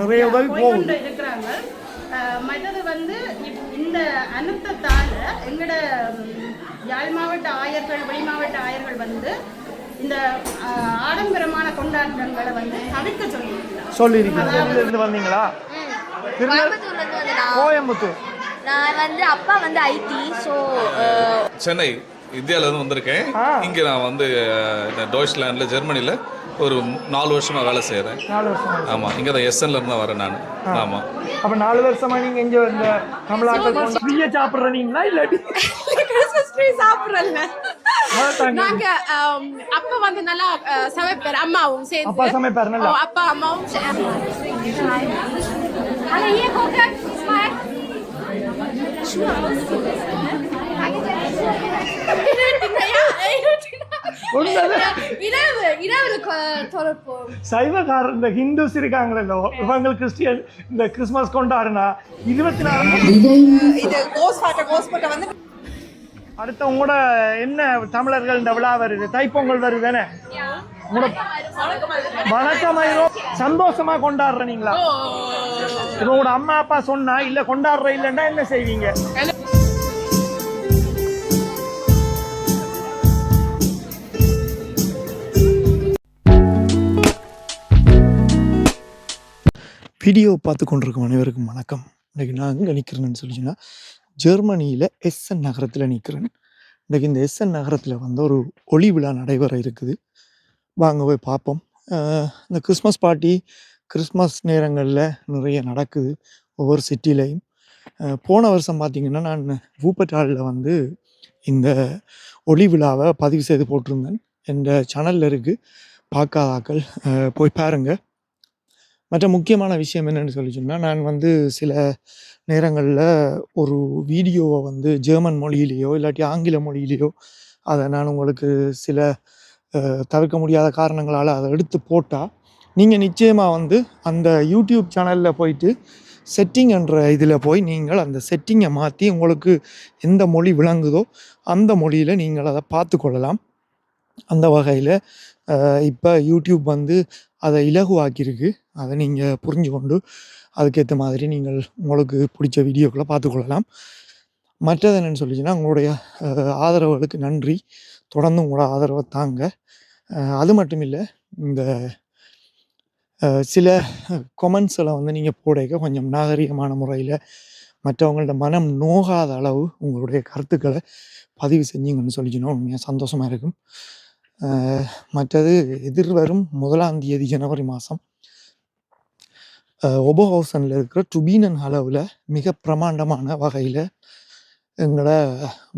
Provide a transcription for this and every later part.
நிறைய உதவி போகுது இருக்கிறாங்க. மற்றது வந்து இந்த அனுத்தத்தால் எங்களோட யாழ் மாவட்ட ஆயர்கள் வெளி மாவட்ட ஆயர்கள் வந்து இந்த ஆடம்பரமான கொண்டாட்டங்களை வந்து தவிர்க்க சொல்லியிருக்கீங்க. வந்தீங்களா? கோயம்புத்தூர். நான் வந்து அப்பா வந்து ஐடி. ஸோ சென்னை இந்தியாவிலேருந்து வந்திருக்கேன். இங்கே நான் வந்து டாய்ச்லாண்டில் ஜெர்மனியில் ஒரு 4 வருஷமாக வேலை செய்கிறேன். 4 வருஷம். ஆமாம், இங்கே தான் எஸ்என்லேருந்து தான் வரேன் நான். ஆமாம். அப்போ 4 வருஷமாக நீங்கள் இங்கே இந்த தமிழ்நாட்டில் ஃப்ரீயாக சாப்பிட்றீங்களா இல்லாட்டி கிறிஸ்மஸ் ட்ரீ சாப்பிட்றல? நாங்க அப்பா வந்து நல்லா சமைப்பார், அம்மாவும் சேர்ந்து. அப்பா சமைப்பார் நல்லா? அப்பா அம்மாவும் சைவக்காரர் இந்த ஹிந்துஸ் இருக்காங்களோ இவங்க கிறிஸ்டியன் இந்த கிறிஸ்மஸ் கொண்டாடுனா 24 வந்து அடுத்த உங்களோட என்ன தமிழர்கள் இந்த விழா வருது, தைப்பொங்கல் வருது தானே? வணக்கமாயிரும் சந்தோஷமா கொண்டாடுறீங்களா? இப்போ உங்களோட அம்மா அப்பா சொன்னா இல்ல கொண்டாடுற இல்லைன்னா என்ன செய்வீங்க? வீடியோ பார்த்து கொண்டிருக்கும் அனைவருக்கும் வணக்கம். இன்றைக்கி நான் எங்கே நிற்கிறேன்னு சொல்லிச்சுன்னா ஜெர்மனியில் எஸ்என் நகரத்தில் நிற்கிறேன். இன்றைக்கி இந்த எஸ்என் நகரத்தில் வந்து ஒரு ஒளி விழா நடைபெற இருக்குது. வாங்க போய் பார்ப்போம். இந்த கிறிஸ்மஸ் பார்ட்டி கிறிஸ்மஸ் நேரங்களில் நிறைய நடக்குது ஒவ்வொரு சிட்டிலையும். போன வருஷம் பார்த்திங்கன்னா நான் வூப்பட்டாலில் வந்து இந்த ஒளி விழாவை பதிவு செய்து போட்டிருந்தேன். என் சேனலில் இருக்குது, பார்க்காதாக்கள் போய் பாருங்கள். மற்ற முக்கியமான விஷயம் என்னென்னு சொல்லி சொன்னால், நான் வந்து சில நேரங்களில் ஒரு வீடியோவை வந்து ஜெர்மன் மொழியிலேயோ இல்லாட்டி ஆங்கில மொழியிலேயோ அதை நான் உங்களுக்கு சில தவிர்க்க முடியாத காரணங்களால் அதை எடுத்து போட்டால் நீங்கள் நிச்சயமாக வந்து அந்த யூடியூப் சேனலில் போயிட்டு செட்டிங் என்ற இதில் போய் நீங்கள் அந்த செட்டிங்கை மாற்றி உங்களுக்கு எந்த மொழி விளங்குதோ அந்த மொழியில் நீங்கள் அதை பார்த்து கொள்ளலாம். அந்த வகையில் இப்போ யூடியூப் வந்து அதை இலகுவாக்கியிருக்கு. அதை நீங்கள் புரிஞ்சு கொண்டு அதுக்கேற்ற மாதிரி நீங்கள் உங்களுக்கு பிடிச்ச வீடியோக்களை பார்த்துக்கொள்ளலாம். மற்றது என்னென்னு சொல்லிச்சுன்னா, உங்களுடைய ஆதரவுகளுக்கு நன்றி. தொடர்ந்து உங்களோட ஆதரவை தாங்க. அது மட்டும் இல்லை, இந்த சில கொமெண்ட்ஸில் வந்து நீங்கள் போடைக்க கொஞ்சம் நாகரிகமான முறையில் மற்றவங்களோட மனம் நோகாத அளவு உங்களுடைய கருத்துக்களை பதிவு செஞ்சீங்கன்னு சொல்லிச்சுன்னா உண்மையாக சந்தோஷமாக இருக்கும். மற்றது எதிர்வரும் 1ஆம் தேதி ஜனவரி மாதம் ஒபோஹவுசனில் இருக்கிற டுபீனன் அளவில் மிக பிரமாண்டமான வகையில் எங்களோட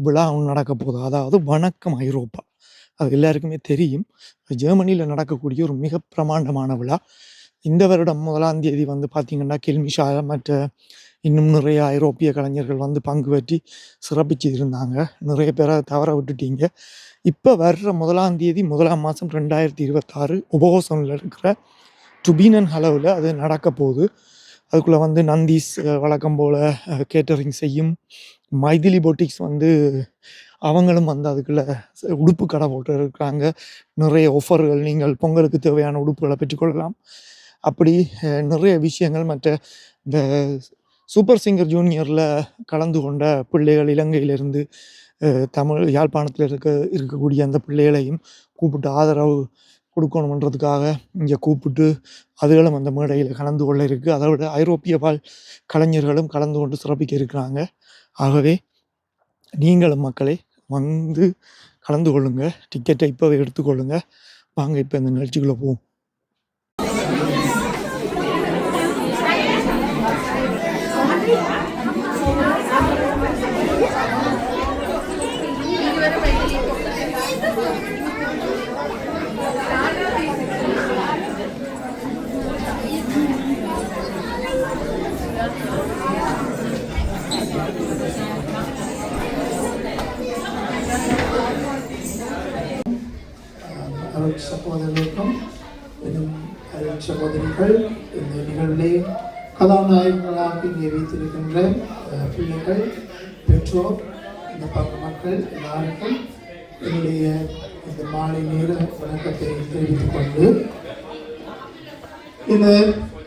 விழா ஒன்று நடக்க போகுது. அதாவது வணக்கம் ஐரோப்பா. அது எல்லாருக்குமே தெரியும். ஜெர்மனியில் நடக்கக்கூடிய ஒரு மிக பிரமாண்டமான விழா. இந்த வருடம் 1ஆம் தேதி வந்து பார்த்திங்கன்னா கெல்மிஷா மற்ற இன்னும் நிறைய ஐரோப்பிய கலைஞர்கள் வந்து பங்கு பற்றி சிறப்பிச்சு இருந்தாங்க. நிறைய பேரை தவற விட்டுட்டீங்க. இப்போ வர்ற 1ஆம் தேதி 1ஆம் மாதம் 2026 ஒபோஹவுசனில் இருக்கிற டுபீனன் அளவில் அது நடக்க போகுது. அதுக்குள்ளே வந்து நந்தீஸ் வழக்கம் போல் கேட்டரிங் செய்யும். மைதிலி பொட்டிக்ஸ் வந்து அவங்களும் வந்து அதுக்குள்ளே உடுப்பு கடை போட்டு இருக்கிறாங்க. நிறைய ஆஃபர்கள், நீங்கள் பொங்கலுக்கு தேவையான உடுப்புகளை பெற்றுக்கொள்ளலாம். அப்படி நிறைய விஷயங்கள். மற்ற இந்த சூப்பர் சிங்கர் ஜூனியரில் கலந்து கொண்ட பிள்ளைகள், இலங்கையிலிருந்து தமிழ் யாழ்ப்பாணத்தில் இருக்கக்கூடிய அந்த பிள்ளைகளையும் கூப்பிட்டு ஆதரவு கொடுக்கணுன்றதுக்காக இங்கே கூப்பிட்டு அதுகளும் அந்த மேடையில் கலந்து கொள்ள இருக்குது. அதை விட ஐரோப்பிய வாழ் கலைஞர்களும் கலந்து கொண்டு சிறப்பிக்க இருக்கிறாங்க. ஆகவே நீங்களும் மக்களே வந்து கலந்து கொள்ளுங்கள். டிக்கெட்டை இப்போவே எடுத்துக்கொள்ளுங்கள். வாங்க இப்போ இந்த நிகழ்ச்சிக்குள்ளே போவோம். சகோதரர்களுக்கும் சகோதரிகள், இந்த நிகழ்விலே கதாநாயகர்களாக இங்கே வைத்திருக்கின்ற பிள்ளைகள், பெற்றோர், இந்த பக்க மக்கள் எல்லாருக்கும் என்னுடைய இந்த மாலை நேர வணக்கத்தை தெரிவித்துக் கொண்டு, இந்த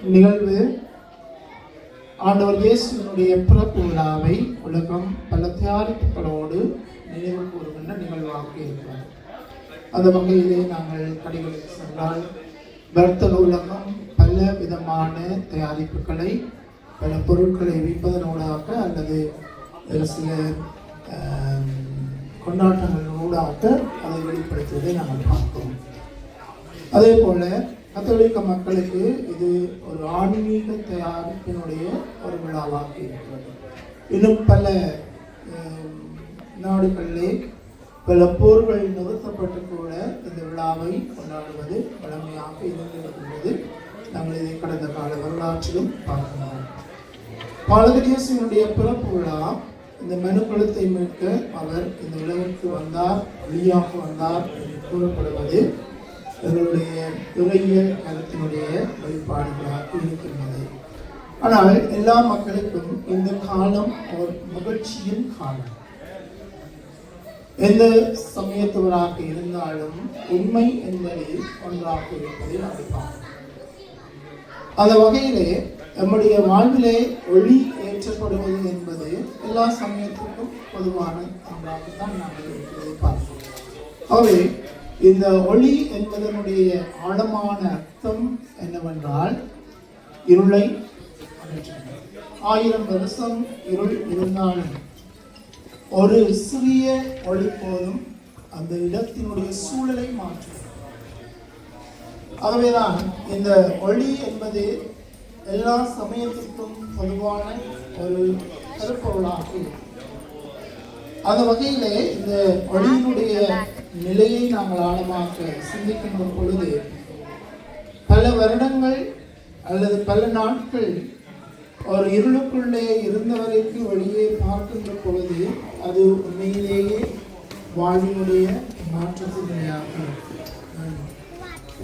நிகழ்வு ஆண்டவர் இயேசுவினுடைய பிறப்பு விழாவை உலகம் பல தயாரிப்புகளோடு நினைவு கூறுகின்ற நிகழ்வாக இருக்கிறார். அந்த வகையிலே நாங்கள் கடைகளுக்கு சென்றால் வர்த்தக உலகம் பல விதமான தயாரிப்புகளை பல பொருட்களை விற்பதனூடாக அல்லது சில கொண்டாட்டங்களூடாக அதை வெளிப்படுத்துவதை நாங்கள் பார்க்கிறோம். அதே போல கத்தோலிக்க மக்களுக்கு இது ஒரு ஆன்மீக தயாரிப்பினுடைய ஒரு விழாவாக இருக்கிறது. இன்னும் பல நாடுகளிலே பல போர்கள் நிறுத்தப்பட்டு கூட இந்த விழாவை கொண்டாடுவது வழமையாக இருந்திருக்கின்றது. நாங்கள் இதை கடந்த கால வரலாற்றிலும் பார்க்கிறோம். பாலகதேசனுடைய பிறப்பு விழா இந்த மனுக்குலத்தை மீட்க அவர் இந்த உலகிற்கு வந்தார், ஒளியாக வந்தார் என்று கூறப்படுவது எங்களுடைய இறையியல் கருத்தினுடைய வெளிப்பாடுகளாக இருக்கின்றது. ஆனால் எல்லா மக்களுக்கும் இந்த காலம் ஒரு மகிழ்ச்சியின் காலம். எந்த சமயத்தவராக இருந்தாலும் உண்மை என்பது ஒன்றாக இருப்பதை அறிவார். அந்த வகையிலே நம்முடைய வாழ்விலே ஒளி ஏற்றப்படுவது என்பது எல்லா சமயத்திற்கும் பொதுவான ஒன்றாகத்தான் நாங்கள் இருக்கிறதை பார்க்கிறோம். ஆகவே இந்த ஒளி என்பதனுடைய ஆழமான அர்த்தம் என்னவென்றால் இருளை அகற்றுவது. 1000 வருஷம் இருள் இருந்தாலும் ஒரு சிறிய ஒளி போதும் அந்த இடத்தினுடைய சூழலை மாற்றும். ஆகவேதான் இந்த ஒளி என்பது எல்லா சமயத்திற்கும் பொதுவான ஒரு கருப்பொருளாக இருக்கும். அந்த வகையிலே இந்த ஒளியினுடைய நிலையை நாங்கள் ஆழமாக சிந்திக்கின்ற பொழுது பல வருடங்கள் அல்லது பல நாட்கள் ஒரு இருளுக்குள்ளே இருந்தவரைக்கு வெளியே பார்க்கின்ற பொழுது அது உண்மையிலேயே வாழ்வினுடைய மாற்றத்தினையாக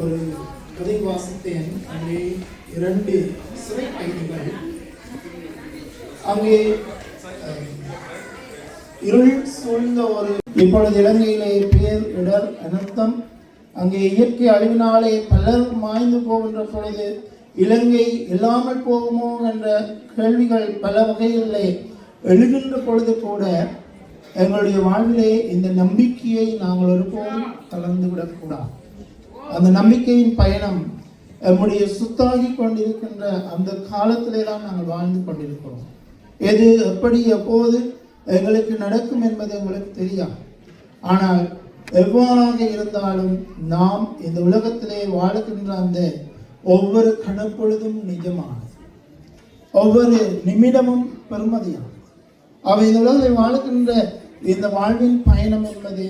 ஒரு கதை வாசித்தேன். அங்கே 2 சிறை கைதிகள் அங்கே இருள் சூழ்ந்த ஒரு இப்பொழுது இலங்கையிலே பேர் இடர் அனர்த்தம், அங்கே இயற்கை அழிவினாலே பலர் மாய்ந்து போகின்ற பொழுது இலங்கை இல்லாமல் போகுமோ என்ற கேள்விகள் பல வகைகளிலே எழுகின்ற பொழுது கூட எங்களுடைய வாழ்விலே இந்த நம்பிக்கையை நாங்கள் ஒருபோதும் தளர்ந்து விடக்கூடாது. அந்த நம்பிக்கையின் பயணம் நம்முடைய சுத்தாகி கொண்டிருக்கின்ற அந்த காலத்திலே தான் நாங்கள் வாழ்ந்து கொண்டிருக்கிறோம். எது எப்படி எப்போது எங்களுக்கு நடக்கும் என்பது எங்களுக்கு தெரியாது. ஆனால் எவ்வாறாக இருந்தாலும் நாம் இந்த உலகத்திலே வாழுகின்ற அந்த ஒவ்வொரு கணப்பொழுதும் நிஜமானது, ஒவ்வொரு நிமிடமும் பெருமதியானது. அவை இந்த உலகத்தில் வாழுகின்ற இந்த வாழ்வின் பயணம் என்பது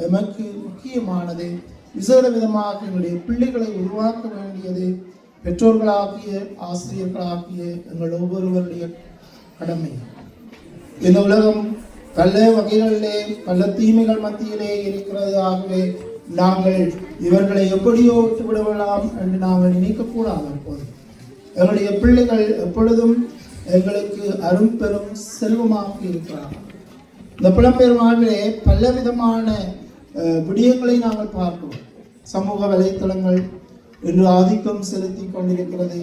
எமக்கு முக்கியமானது. விசேட விதமாக எங்களுடைய பிள்ளைகளை உருவாக்க வேண்டியது பெற்றோர்களாகிய ஆசிரியர்களாகிய எங்கள் ஒவ்வொருவருடைய கடமை. இந்த உலகம் பல வகைகளிலே பல தீமைகள் மத்தியிலே இருக்கிறது. ஆகவே நாங்கள் இவர்களை எப்படியோ விட்டுவிடலாம் என்று நாங்கள் நினைக்கக்கூடாது. எப்போது எங்களுடைய பிள்ளைகள் எப்பொழுதும் எங்களுக்கு அரும்பெரும் செல்வமாக இருக்கிறார்கள். இந்த புலம்பெயர் வாழ்விலே பல விதமான விடயங்களை நாங்கள் பார்க்கிறோம். சமூக வலைத்தளங்கள் இன்று ஆதிக்கம் செலுத்தி கொண்டிருக்கிறது.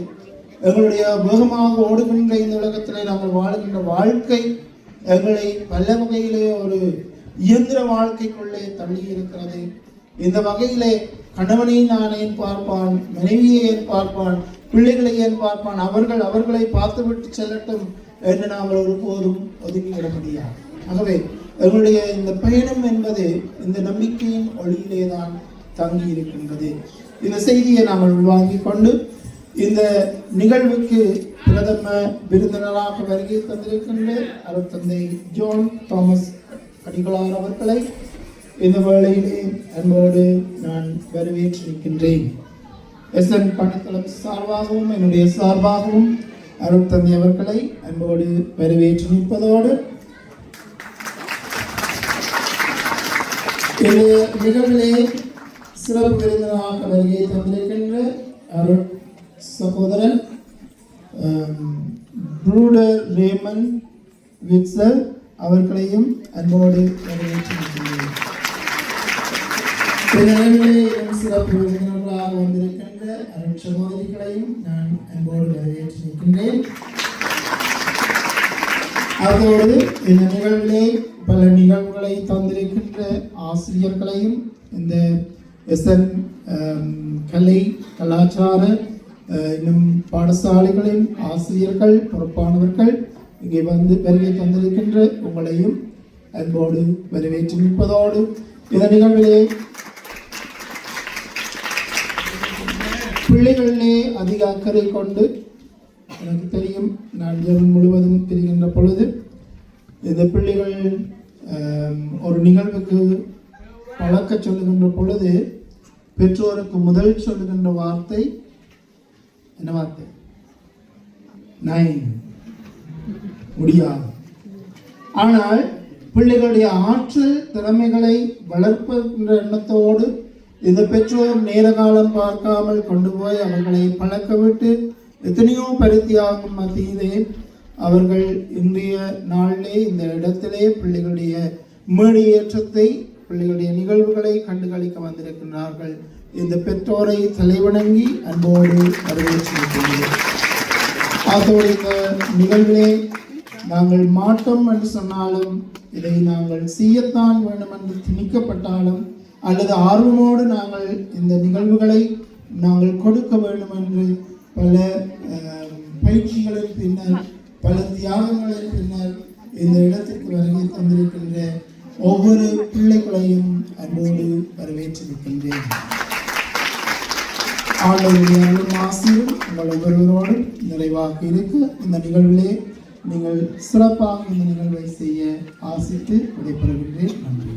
எங்களுடைய வேகமாக ஓடுகின்ற இந்த உலகத்திலே நாங்கள் வாழுகின்ற வாழ்க்கை எங்களை பல வகையிலே ஒரு இயந்திர வாழ்க்கைக்குள்ளே தள்ளி இருக்கிறது. இந்த வகையிலே கணவனை நான் ஏன் பார்ப்பான், மனைவியை ஏன் பார்ப்பான், பிள்ளைகளை ஏன் பார்ப்பான், அவர்களை பார்த்துவிட்டு செல்லட்டும் என்று நாங்கள் ஒருபோதும் ஒதுக்கிவிட முடியாது. ஆகவே எங்களுடைய இந்த பயணம் என்பது இந்த நம்பிக்கையின் ஒளியிலே தான் தங்கி இருக்கின்றது. இந்த செய்தியை நாங்கள் உள்வாங்கிக் கொண்டு இந்த நிகழ்வுக்கு பிரதம விருந்தினராக வருகை தந்திருக்கின்ற அருட்தந்தை ஜோன் தாமஸ் அடிகளார் அவர்களை இந்த வேளையிலே அன்போடு நான் வரவேற்றிருக்கின்றேன். எஸ்என் பணித்தளம் சார்பாகவும் என்னுடைய சார்பாகவும் அருட்தந்தை அவர்களை அன்போடு வரவேற்று நிற்பதோடு இந்த நிகழ்விலே சிறப்பு விருந்தினராக வருகை தந்திருக்கின்ற அருட் சகோதரன் ப்ரூடர் ரேமன் விட்சல் அவர்களையும் அன்போடு வரவேற்றிருக்கின்றேன். சிறப்பு விருந்தினர்களாக வந்திருக்கின்ற சகோதரிகளையும் நான் அன்போடு வரவேற்று நிற்கின்றேன். அதோடு இந்த நிகழ்விலே பல நிகழ்வுகளை தந்திருக்கின்ற ஆசிரியர்களையும் இந்த SN கலை கலாச்சார இன்னும் பாடசாலைகளின் ஆசிரியர்கள் பொறுப்பானவர்கள் இங்கே வந்து வருகை தந்திருக்கின்ற உங்களையும் அன்போடு வரவேற்று நிற்பதோடு இந்த நிகழ்விலே பிள்ளைகளிலே அதிக அக்கறை கொண்டு எனக்கு தெரியும் நான் ஜெர்மன் முழுவதும் தெரிகின்ற பொழுது இந்த பிள்ளைகள் ஒரு நிகழ்வுக்கு பழக்க சொல்லுகின்ற பொழுது பெற்றோருக்கு முதல் சொல்லுகின்ற வார்த்தை என்ன வார்த்தை? முடியாது. ஆனால் பிள்ளைகளுடைய ஆற்றல் திறமைகளை வளர்க்கின்ற எண்ணத்தோடு இந்த பெற்றோர் நேர காலம் பார்க்காமல் கொண்டு போய் அவர்களை பழக்க விட்டு எத்தனையோ பருத்தியாகும் மத்தியிலே அவர்கள் இன்றைய நாளிலே இந்த இடத்திலே பிள்ளைகளுடைய மேடையேற்றத்தை பிள்ளைகளுடைய நிகழ்வுகளை கண்டுகளிக்க வந்திருக்கின்றார்கள். இந்த பெற்றோரை தலைவணங்கி அன்போடு வரவேற்றிருக்கின்றோம். அதோடு இந்த நிகழ்விலே நாங்கள் மாட்டோம் என்று சொன்னாலும் இதை நாங்கள் செய்யத்தான் வேண்டும் என்று திணிக்கப்பட்டாலும் அல்லது ஆர்வமோடு நாங்கள் இந்த நிகழ்வுகளை நாங்கள் கொடுக்க வேண்டும் என்று பல பயிற்சிகளின் பின்னர் பல தியாகங்களின் பின்னர் இந்த இடத்திற்கு வருகை தந்திருக்கின்ற ஒவ்வொரு பிள்ளைகளையும் அன்போடு வரவேற்றிருக்கின்றேன். ஆண்டவருடைய ஆசீர்வாதம் உங்கள் ஒவ்வொருவரோடும் நிறைவாக இருக்க இந்த நிகழ்விலே நீங்கள் சிறப்பாக இந்த நிகழ்வை செய்ய ஆசித்து விடைபெறுகின்றேன். நன்றி.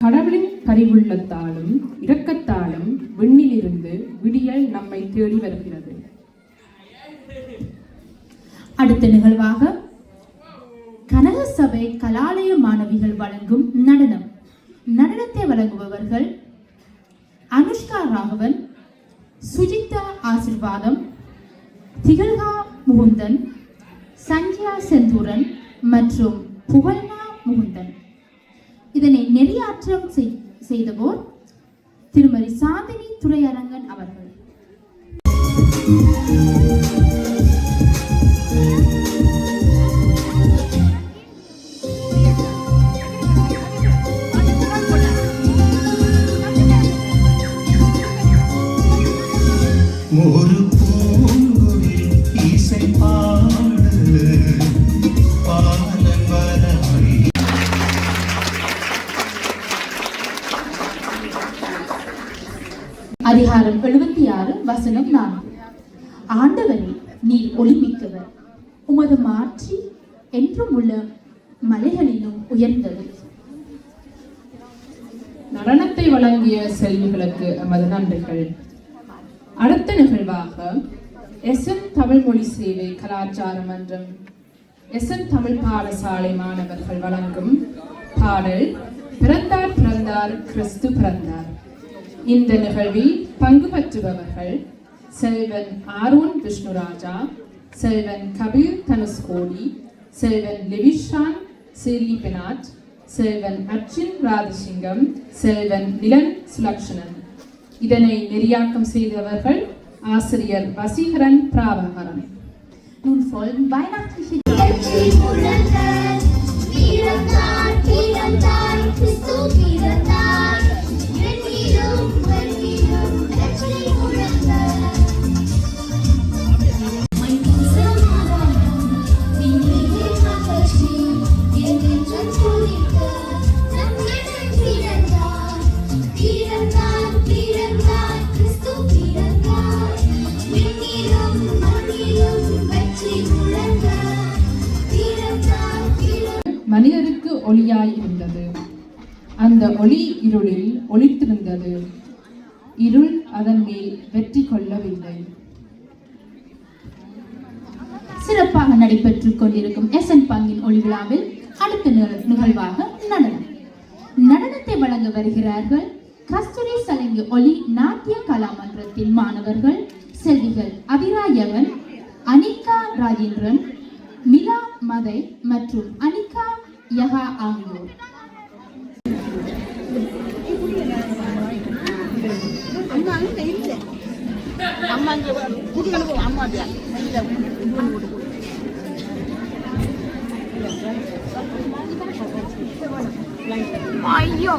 கடவுளின் பரிவுள்ளத்தாலும் இரக்கத்தாலும் விண்ணிலிருந்து விடியல் நம்மை தேடி வருகிறது. அடுத்த நிகழ்வாக கனக சபை கலாலய மாணவிகள் வழங்கும் நடனத்தை வழங்குபவர்கள் அனுஷ்கா ராகவன், சுஜிதா ஆசிர்வாதம், திகழ்கா முகுந்தன், சஞ்சயா செந்தூரன் மற்றும் புகழ்னா முகுந்தன். இதனை நெறியாற்றம் செய்தவோர் திருமதி சாந்தினி துரையரங்கன் அவர்கள். ஒரு பூங்குயில் இசை பாடு பாலன் வரவை. அதிகாரம் 76 வசனம் 4. ஆண்டவரே, நீர் ஒளிமிக்கவர், உமது மாற்றி என்றும் உள்ள மலைகளிலும் உயர்ந்தது. நடனத்தை வழங்கிய செல்விகளுக்கு எமது நன்றிகள். அடுத்த நிகழ்வாக SN தமிழ் மொழி சேவை கலாச்சார மன்றம் SN தமிழ் பாடசாலை மாணவர்கள் வழங்கும் பாடல் பிறந்தார் பிறந்தார் கிறிஸ்து பிறந்தார். இந்த நிகழ்வில் பங்கு பெற்றுபவர்கள் செல்வன் ஆரோன் விஷ்ணுராஜா, செல்வன் கபீர் தனுஷ்கோடி, செல்வன் லிவிஷான் சிரி பெனாட், செல்வன் அர்ஜுன் ராதசிங்கம், செல்வன் நிலன் சுலக்ஷணன். இதனை நெறியாக்கம் செய்தவர்கள் ஆசிரியர் வசீகரன் பிராபகரன். Nun folgen weihnachtliche மனிதருக்கு ஒளியாய் இருந்தது. அந்த ஒளி இருளில் ஒளித்திருந்தது. இருள் அதன் மேல் வெற்றி கொள்ளவில்லை. சிறப்பாக நடைபெற்றுக் கொண்டிருக்கும் SN பங்கின் ஒளி விழாவில் அடுத்த நிகழ்வாக நடனம். நடனத்தை வழங்க வருகிறார்கள் கஸ்தூரி சலங்கி ஒலி நாட்டிய கலாமன்றத்தின் மாணவர்கள் செல்விகள் அபிராயவன், அனிகா ராஜேந்திரன், மிலா மதை மற்றும் அனிகா யஹா ஆகியோர். ஐயோ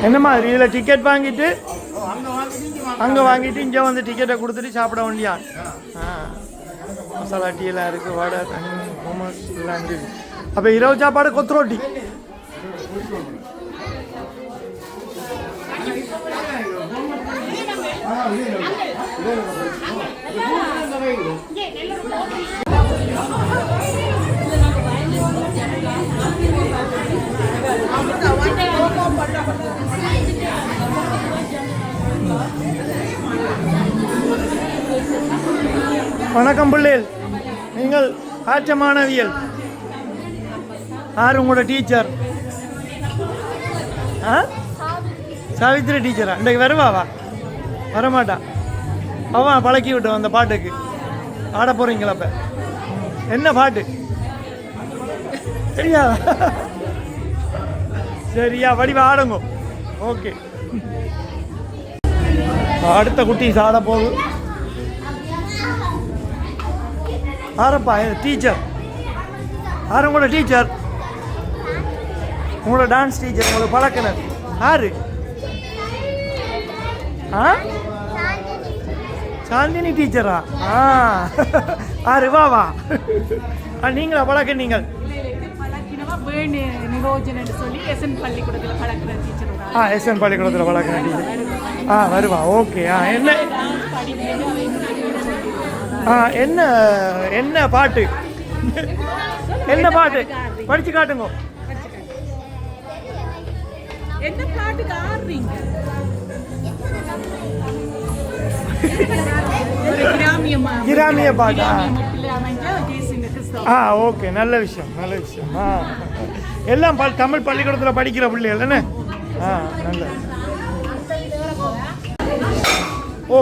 என்ன மாதிரி இதில் டிக்கெட் வாங்கிட்டு அங்கே வாங்கிட்டு இங்கே வந்து டிக்கெட்டை கொடுத்துட்டு சாப்பிட வேண்டியான். மசாலா டீ எல்லாம் இருக்குது, வடை, தண்ணி, மோமோஸ் எல்லாம் இருக்குது. அப்போ இரவு சாப்பாடு கொத்து ரொட்டி. வணக்கம் பிள்ளைகள், நீங்கள் ஆற்ற மாணவியல். யார் உங்களோட டீச்சர்? சாவித்ரி டீச்சரா? இன்றைக்கு வருவாவா? வரமாட்டா. அவன் பழக்கி விட்டோம் அந்த பாட்டுக்கு. ஆட போகிறீங்களா? அப்போ என்ன பாட்டு சரியா? சரியா, வடிவா ஆடுங்க. ஓகே, அடுத்த குட்டி ஆட போகுது. ஆரப்பா டீச்சர்? யார் உங்களோட டீச்சர்? உங்களோட டான்ஸ் டீச்சர் உங்களுக்கு பழக்கினர் யாரு? சாந்தினி டீச்சரா? ஆறு வா வா. நீங்களா பழக்க? நீங்கள் எஸ்என் பள்ளிக்கூடத்தில் பழக்கிற டீச்சர். வருவா. ஓகே. என்ன என்ன பாட்டு? என்ன பாட்டு படிச்சு காட்டுங்க. என்ன பாட்டுக்கு ஆடுறீங்க? கிராமிய பாட்டா? ஓகே, நல்ல விஷயம், நல்ல விஷயம். எல்லாம் தமிழ் பள்ளிக்கூடத்தில் படிக்கிற பிள்ளைகள் தானே? நல்ல. ஓ,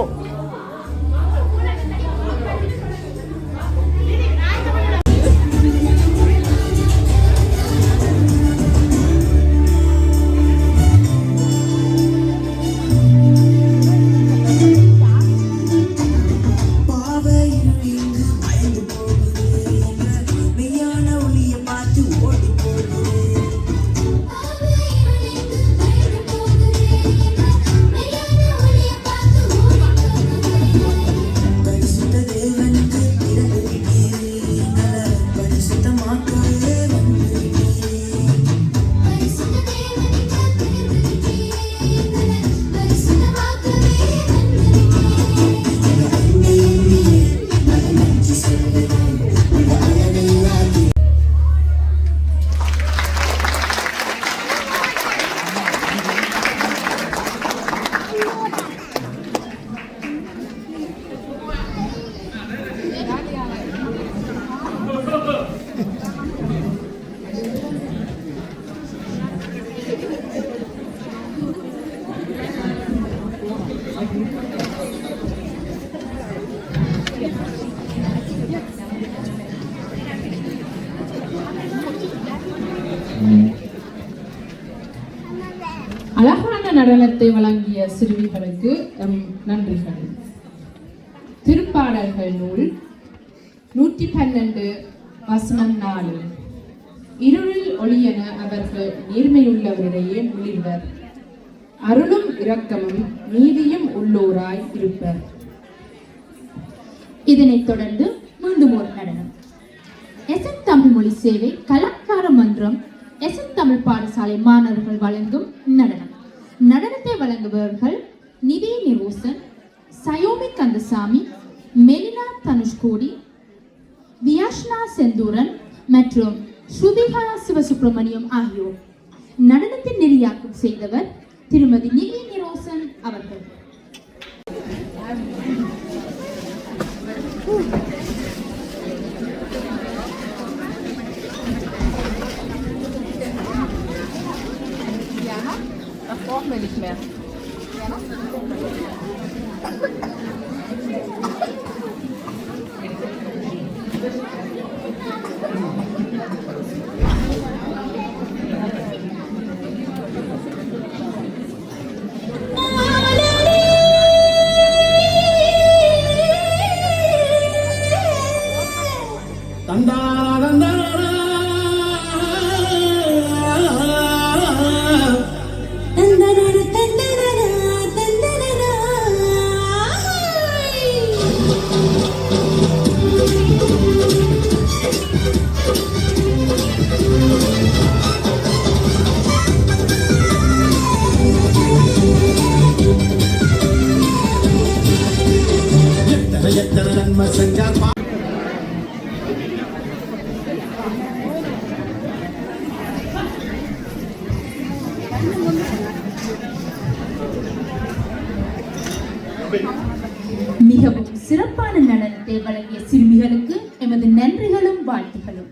அழகான நடனத்தை வழங்கிய சிறுமிகளுக்கு நன்றிகள். திருப்பாடல்கள் நூல் 112 வசனம் 4. இருளில் ஒளியென அவர்கள் நேர்மையுள்ளவரிடையே மிளிர்வர். அருளும் இரக்கமும் நீதியும் உள்ளோராய் இருப்பர். இதனைத் தொடர்ந்து மீண்டும் ஒரு நடனம். எஸ்என் தமிழ் மொழி சேவை கலாக்கார மன்றம் எஸ்என் தமிழ் பாடசாலை மாணவர்கள் வழங்கும் நடனம். நடனத்தை வழங்குபவர்கள் நிதி நிரோசன், சயோமி கந்தசாமி, மெலினா தனுஷ்கோடி, வியாஷ்னா செந்தூரன் மற்றும் ஸ்ருதிகா சிவசுப்பிரமணியம் ஆகியோர். நடனத்தின் நெறியாக்கம் செய்தவர் திருமதி நிதி நிரோசன் அவர்கள். மிகவும் சிறப்பான நடனத்தை வழங்கிய சிறுமிகளுக்கு எமது நன்றிகளும் வாழ்த்துகளும்.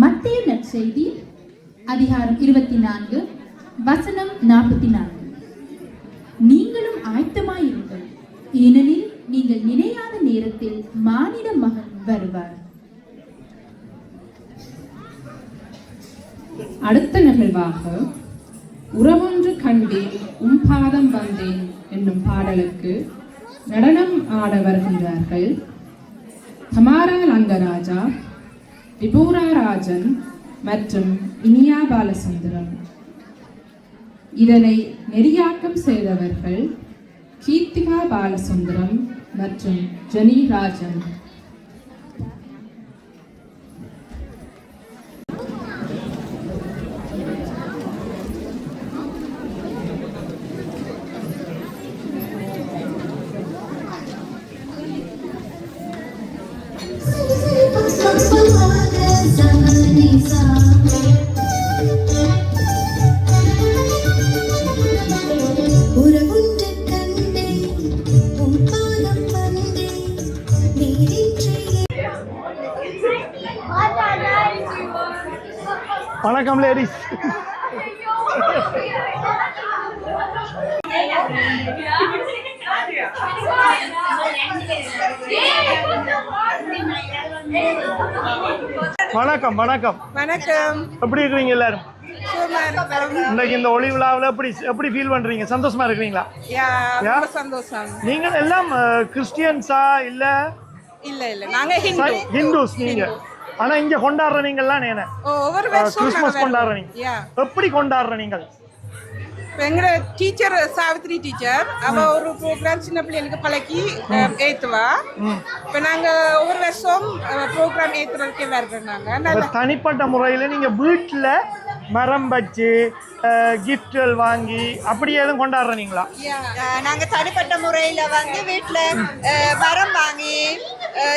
மத்திய நற்செய்தி அதிகாரம் 24 வசனம் 44. நீங்களும் ஆயத்தமாயிருங்கள், ஏனெனில் நீங்கள் நினையாத நேரத்தில் மானிட மகன் வருவார். அடுத்த நிகழ்வாக உறவொன்று கண்டேன் உம் பாதம் வந்தேன் என்னும் பாடலுக்கு நடனம் ஆட வருகின்றார்கள் தமாரா லங்கராஜா, விபூரா ராஜன் மற்றும் இனியா பாலசுந்தரம். இதனை நெறியாக்கம் செய்தவர்கள் கீர்த்திகா பாலசுந்தரம் மற்றும் ஜெனி ராஜன். வணக்கம் லேடிஸ். வணக்கம் வணக்கம் வணக்கம். எப்படி இருக்கிறீங்க எல்லாரும்? சும்மா இருக்கோம். இன்னைக்கு இந்த ஒளி விழாவில் எப்படி ஃபீல் பண்றீங்க? சந்தோஷமா இருக்கிறீங்களா? ரொம்ப சந்தோஷம். நீங்க எல்லாம் கிறிஸ்டியன்ஸா இல்ல? இல்ல நாங்க ஹிந்துஸ். நீங்க ஆனா இங்க கொண்டாடுற நீங்கலாம் என்ன ஒவ்வொரு வருஷம் கிறிஸ்மஸ் கொண்டாடுற நீங்க எப்படி கொண்டாடுற நீங்கள்? எங்களோட டீச்சர் சாவித்ரி டீச்சர் அவ ஒரு ப்ரோக்ராம் சின்ன பிள்ளைகளுக்கு பழக்கி ஏத்துவா. இப்ப நாங்க ஒவ்வொரு வருஷம் ப்ரோக்ராம் ஏத்துறதுக்கே வருவோம். நாங்க தனிப்பட்ட முறையில நீங்க வீட்டுல மரம் வச்சு கிஃப்ட்கள் வாங்கி அப்படி எதுவும் கொண்டாடுறீங்களா? நாங்க தனிப்பட்ட முறையில வந்து வீட்டுல மரம் வாங்கி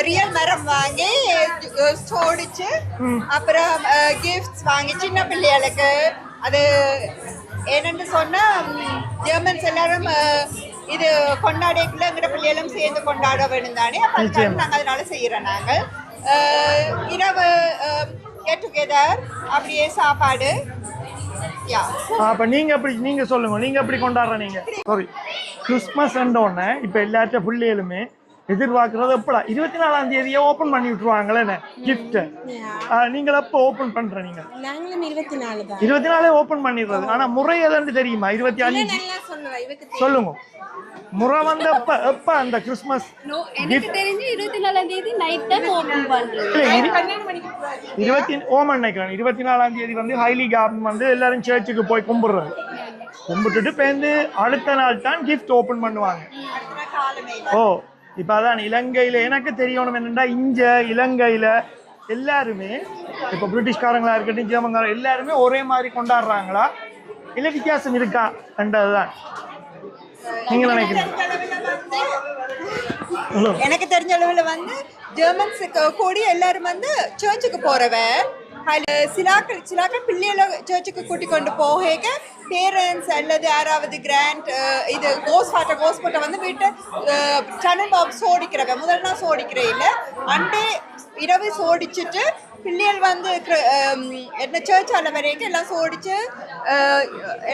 ரியல் மரம் வாங்கி சோடிச்சு அப்புறம் கிஃப்ட்ஸ் வாங்கி சின்ன பிள்ளைகளுக்கு. அது என்னன்னு சொன்னா ஜெர்மன்ஸ் எல்லாரும் இது கொண்டாடக்குள்ள எங்கட பிள்ளைகளும் சேர்ந்து கொண்டாட வேணும் தானே. நாங்க அதனால செய்யறோம். நாங்கள் இரவு கெட் டுகெதர், அப்படியே சாப்பாடு. அப்ப நீங்க சொல்லுங்க, நீங்க எப்படி கொண்டாடுற? நீங்க சாரி கிறிஸ்மஸ் உடனே இப்ப எல்லாத்த பிள்ளைகளுமே எதிர்பார்க்கறது எப்படா 24ஆம் தேதியே ஓபன் பண்ணி விட்டுருவாங்களே கிஃப்ட். நீங்கள் எப்போ ஓபன் பண்ற? நீங்க நாங்களும் 24 தான். 24 ஓபன் பண்ணிடுறது. ஆனா முறை எதுன்னு தெரியுமா? 25 சொல்லுங்க. முறை வந்து எப்ப அந்த கிறிஸ்மஸ் எனக்கு தெரிஞ்சு 24ஆம் தேதி நைட் தான் ஓபன் பண்றது. 24ஆம் தேதி வந்து ஹைலி கார்டன் வந்து எல்லாரும் சர்ச்சுக்கு போய் கும்பிடுறது. கும்பிட்டுட்டு பேருந்து அடுத்த நாள் தான் கிஃப்ட் ஓபன் பண்ணுவாங்க. ஓ இப்போ அதான் இலங்கையில் எனக்கு தெரியணும் என்னென்னா, இலங்கையில் எல்லாருமே இப்போ பிரிட்டிஷ்காரங்களா இருக்கட்டும், ஜெர்மன்காரங்க எல்லாருமே ஒரே மாதிரி கொண்டாடுறாங்களா இல்லை வித்தியாசம் இருக்கா என்றதுதான் நீங்க நினைக்கிறீங்க? எனக்கு தெரிஞ்ச அளவில் வந்து ஜெர்மன்ஸ் கூடி எல்லாரும் வந்து சர்ச்சுக்கு போறவ, சிலாக்கள் பிள்ளைகளை சர்ச்சுக்கு கூட்டி கொண்டு போக பேரண்ட்ஸ் அல்லது யாராவது கிராண்ட் இது கோஸ்பாட்டை வந்து வீட்டை டனல் பாப் சோடிக்கிறவ முதல் நாள் சோடிக்கிற இல்லை அண்டே இரவு சோடிச்சுட்டு பிள்ளைகள் வந்து என்ன சர்ச் ஆன வரைக்கும் எல்லாம் சோடிச்சு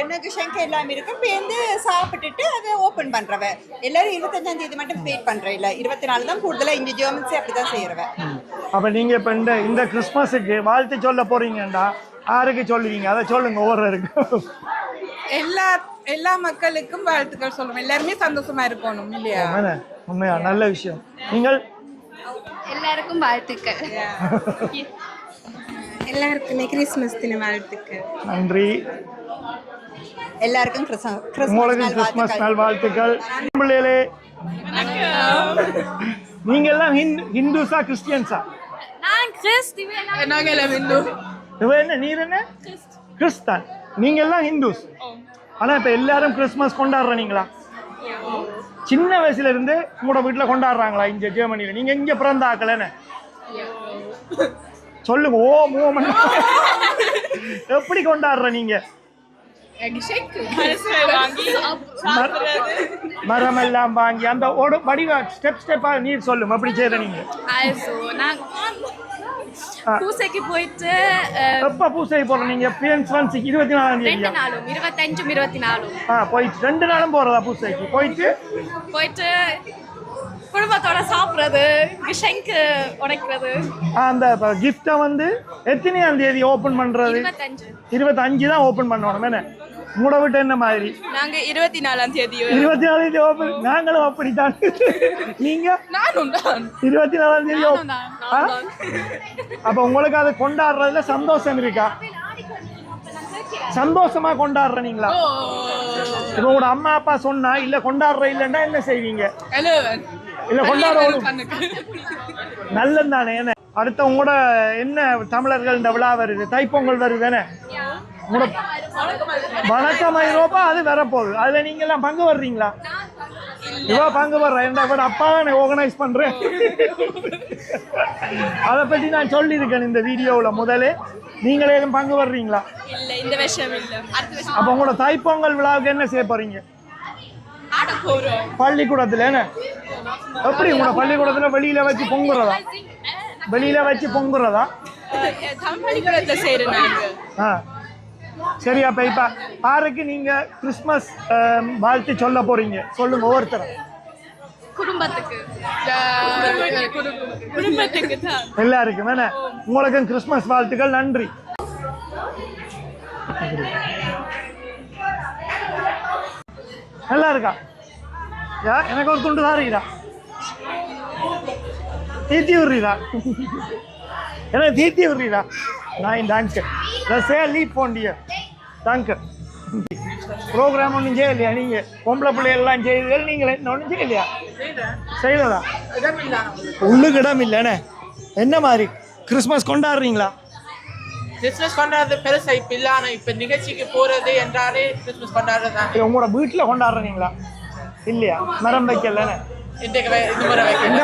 எனக்கு சங்கை எல்லாம் இருக்கு பேருந்து சாப்பிட்டுட்டு அதை ஓப்பன் பண்றவ. எல்லாரும் 25ஆம் தேதி மட்டும் வெயிட் பண்ற இல்ல, 24 தான் கூடுதலாக இங்கே ஜெர்மன்ஸே அப்படிதான் செய்யறவ. அப்ப நீங்க இப்ப இந்த கிறிஸ்மஸுக்கு வாழ்த்து சொல்ல போறீங்கடா, யாருக்கு சொல்லுவீங்க? அதை சொல்லுங்க. ஒவ்வொருவருக்கும் எல்லா மக்களுக்கும் வாழ்த்துக்கள் சொல்லுவோம். எல்லாருமே சந்தோஷமா இருக்கணும் இல்லையா? உண்மையா நல்ல விஷயம். நீங்கள் எல்லாருக்கும் வாழ்த்துக்கள். எல்லாருக்குமே கிறிஸ்மஸ் தின வாழ்த்துக்கள். நன்றி. எல்லாருக்கும் கிறிஸ்மஸ் நாள் வாழ்த்துக்கள். பிள்ளைகளே, நீங்க எல்லாம் ஹிந்துஸா கிறிஸ்டியன்ஸா? நான் கிறிஸ்டியன். நாங்க எல்லாம் ஹிந்து. என்ன நீர் என்ன கிறிஸ்தான்? நீங்க எல்லாம் ஹிந்துஸ். ஆனா இப்ப எல்லாரும் கிறிஸ்மஸ் கொண்டாடுறீங்களா? சின்ன வயசுல இருந்து உங்களோட வீட்டுல கொண்டாடுறாங்களா இங்க ஜெர்மனியில? நீங்க இங்க பிறந்த ஆக்கலன்னு சொல்லுங்க. ஓ மூமெண்ட் எப்படி கொண்டாடுற நீங்க? மரம் எல்லாம் வாங்கி அந்த வடிவ ஸ்டெப்பா நீர் சொல்லும் எப்படி செய்யற நீங்க? பூசைக்கு போயிட்டு எப்ப பூசைக்கு போற நீங்க? 24ஆம் தேதி 25 24 போயிட்டு 2 நாளும் போறதா பூசைக்கு? போயிட்டு குடும்பத்தோட சாப்பிடுறது, ஷங்கு உடைக்கிறது. அந்த கிஃப்டை வந்து எத்தனையாம் தேதி ஓபன் பண்றது? 25 தான் ஓபன் பண்ணணும். என்ன உங்களோட வீட்டு என்ன மாதிரி? நாங்க 24ஆம் தேதி. 24ஆம் தேதி ஓபன். நாங்களும் அப்படித்தான். நீங்க? 24ஆம் தேதி ஓபன். அப்ப உங்களுக்கு அதை கொண்டாடுறதுல சந்தோஷம் இருக்கா? சந்தோஷமா கொண்டாடுறீங்களா? இப்ப உங்களோட அம்மா அப்பா சொன்னா இல்ல கொண்டாடுற இல்லன்னா என்ன செய்வீங்க? இல்ல கொண்டாடுறோம் நல்லது தானே. என்ன அடுத்த உங்களோட என்ன தமிழர்கள் இந்த விழா வருது, தைப்பொங்கல் வருது தானே? உங்களோட வணக்கம் ஐரோப்பா அது வரப்போகுது. அதுல நீங்க எல்லாம் பங்கு வர்றீங்களா? இவா பங்கு வர்றேன். என்ன அப்பா தான் ஆர்கனைஸ் பண்றேன். அதை பற்றி நான் சொல்லியிருக்கேன் இந்த வீடியோவில். முதலே நீங்களே எதுவும் பங்கு வர்றீங்களா? இல்ல இந்த வருஷம் இல்ல. அப்ப உங்களோட தைப்பொங்கல் விழாவுக்கு என்ன செய்ய போறீங்க? பள்ளிக்கூடத்துல என்ன எப்படி உங்களோட பள்ளிக்கூடத்துல வெளியில வச்சு பொங்குறதா? வெளியில வச்சு பொங்குறதா? பள்ளிக்கூடத்துல செய்யறாங்க. சரி. அப்ப இப்ப யாருக்கு நீங்க கிறிஸ்மஸ் வாழ்த்து சொல்ல போறீங்க? சொல்லுங்க ஒவ்வொருத்தரும். குடும்பத்துக்கு தான் எல்லாருக்கும் என்ன உங்களுக்கும் கிறிஸ்மஸ் வாழ்த்துக்கள். நன்றி. நல்லா இருக்கா? எனக்கு ஒரு துண்டு தான் இருக்குதா? தீர்த்தி விடுறீதா? எனக்கு தீர்த்தி விடுறீதா? நான் டான்க்கு லீட் போண்டிய டான்க்கு ப்ரோக்ராம் ஒன்றும் செய்யலையா? நீங்கள் பொம்பளை பிள்ளைகள்லாம் செய்யுது, நீங்கள் என்ன ஒன்றும் செய்யலையா? செய்யலதா? உள்ளுக்கு இடம் இல்லைண்ணே. என்ன மாதிரி கிறிஸ்மஸ் கொண்டாடுறீங்களா? கிறிஸ்மஸ் கொண்டாடுறது பெருசா இப்ப இல்ல. ஆனா இப்ப நிகழ்ச்சிக்கு போறது என்றாலே கிறிஸ்மஸ் கொண்டாடுறதா. உங்களோட வீட்டுல கொண்டாடுறீங்களா? இல்லையா? மரம் வைக்கலண்ணே. இந்த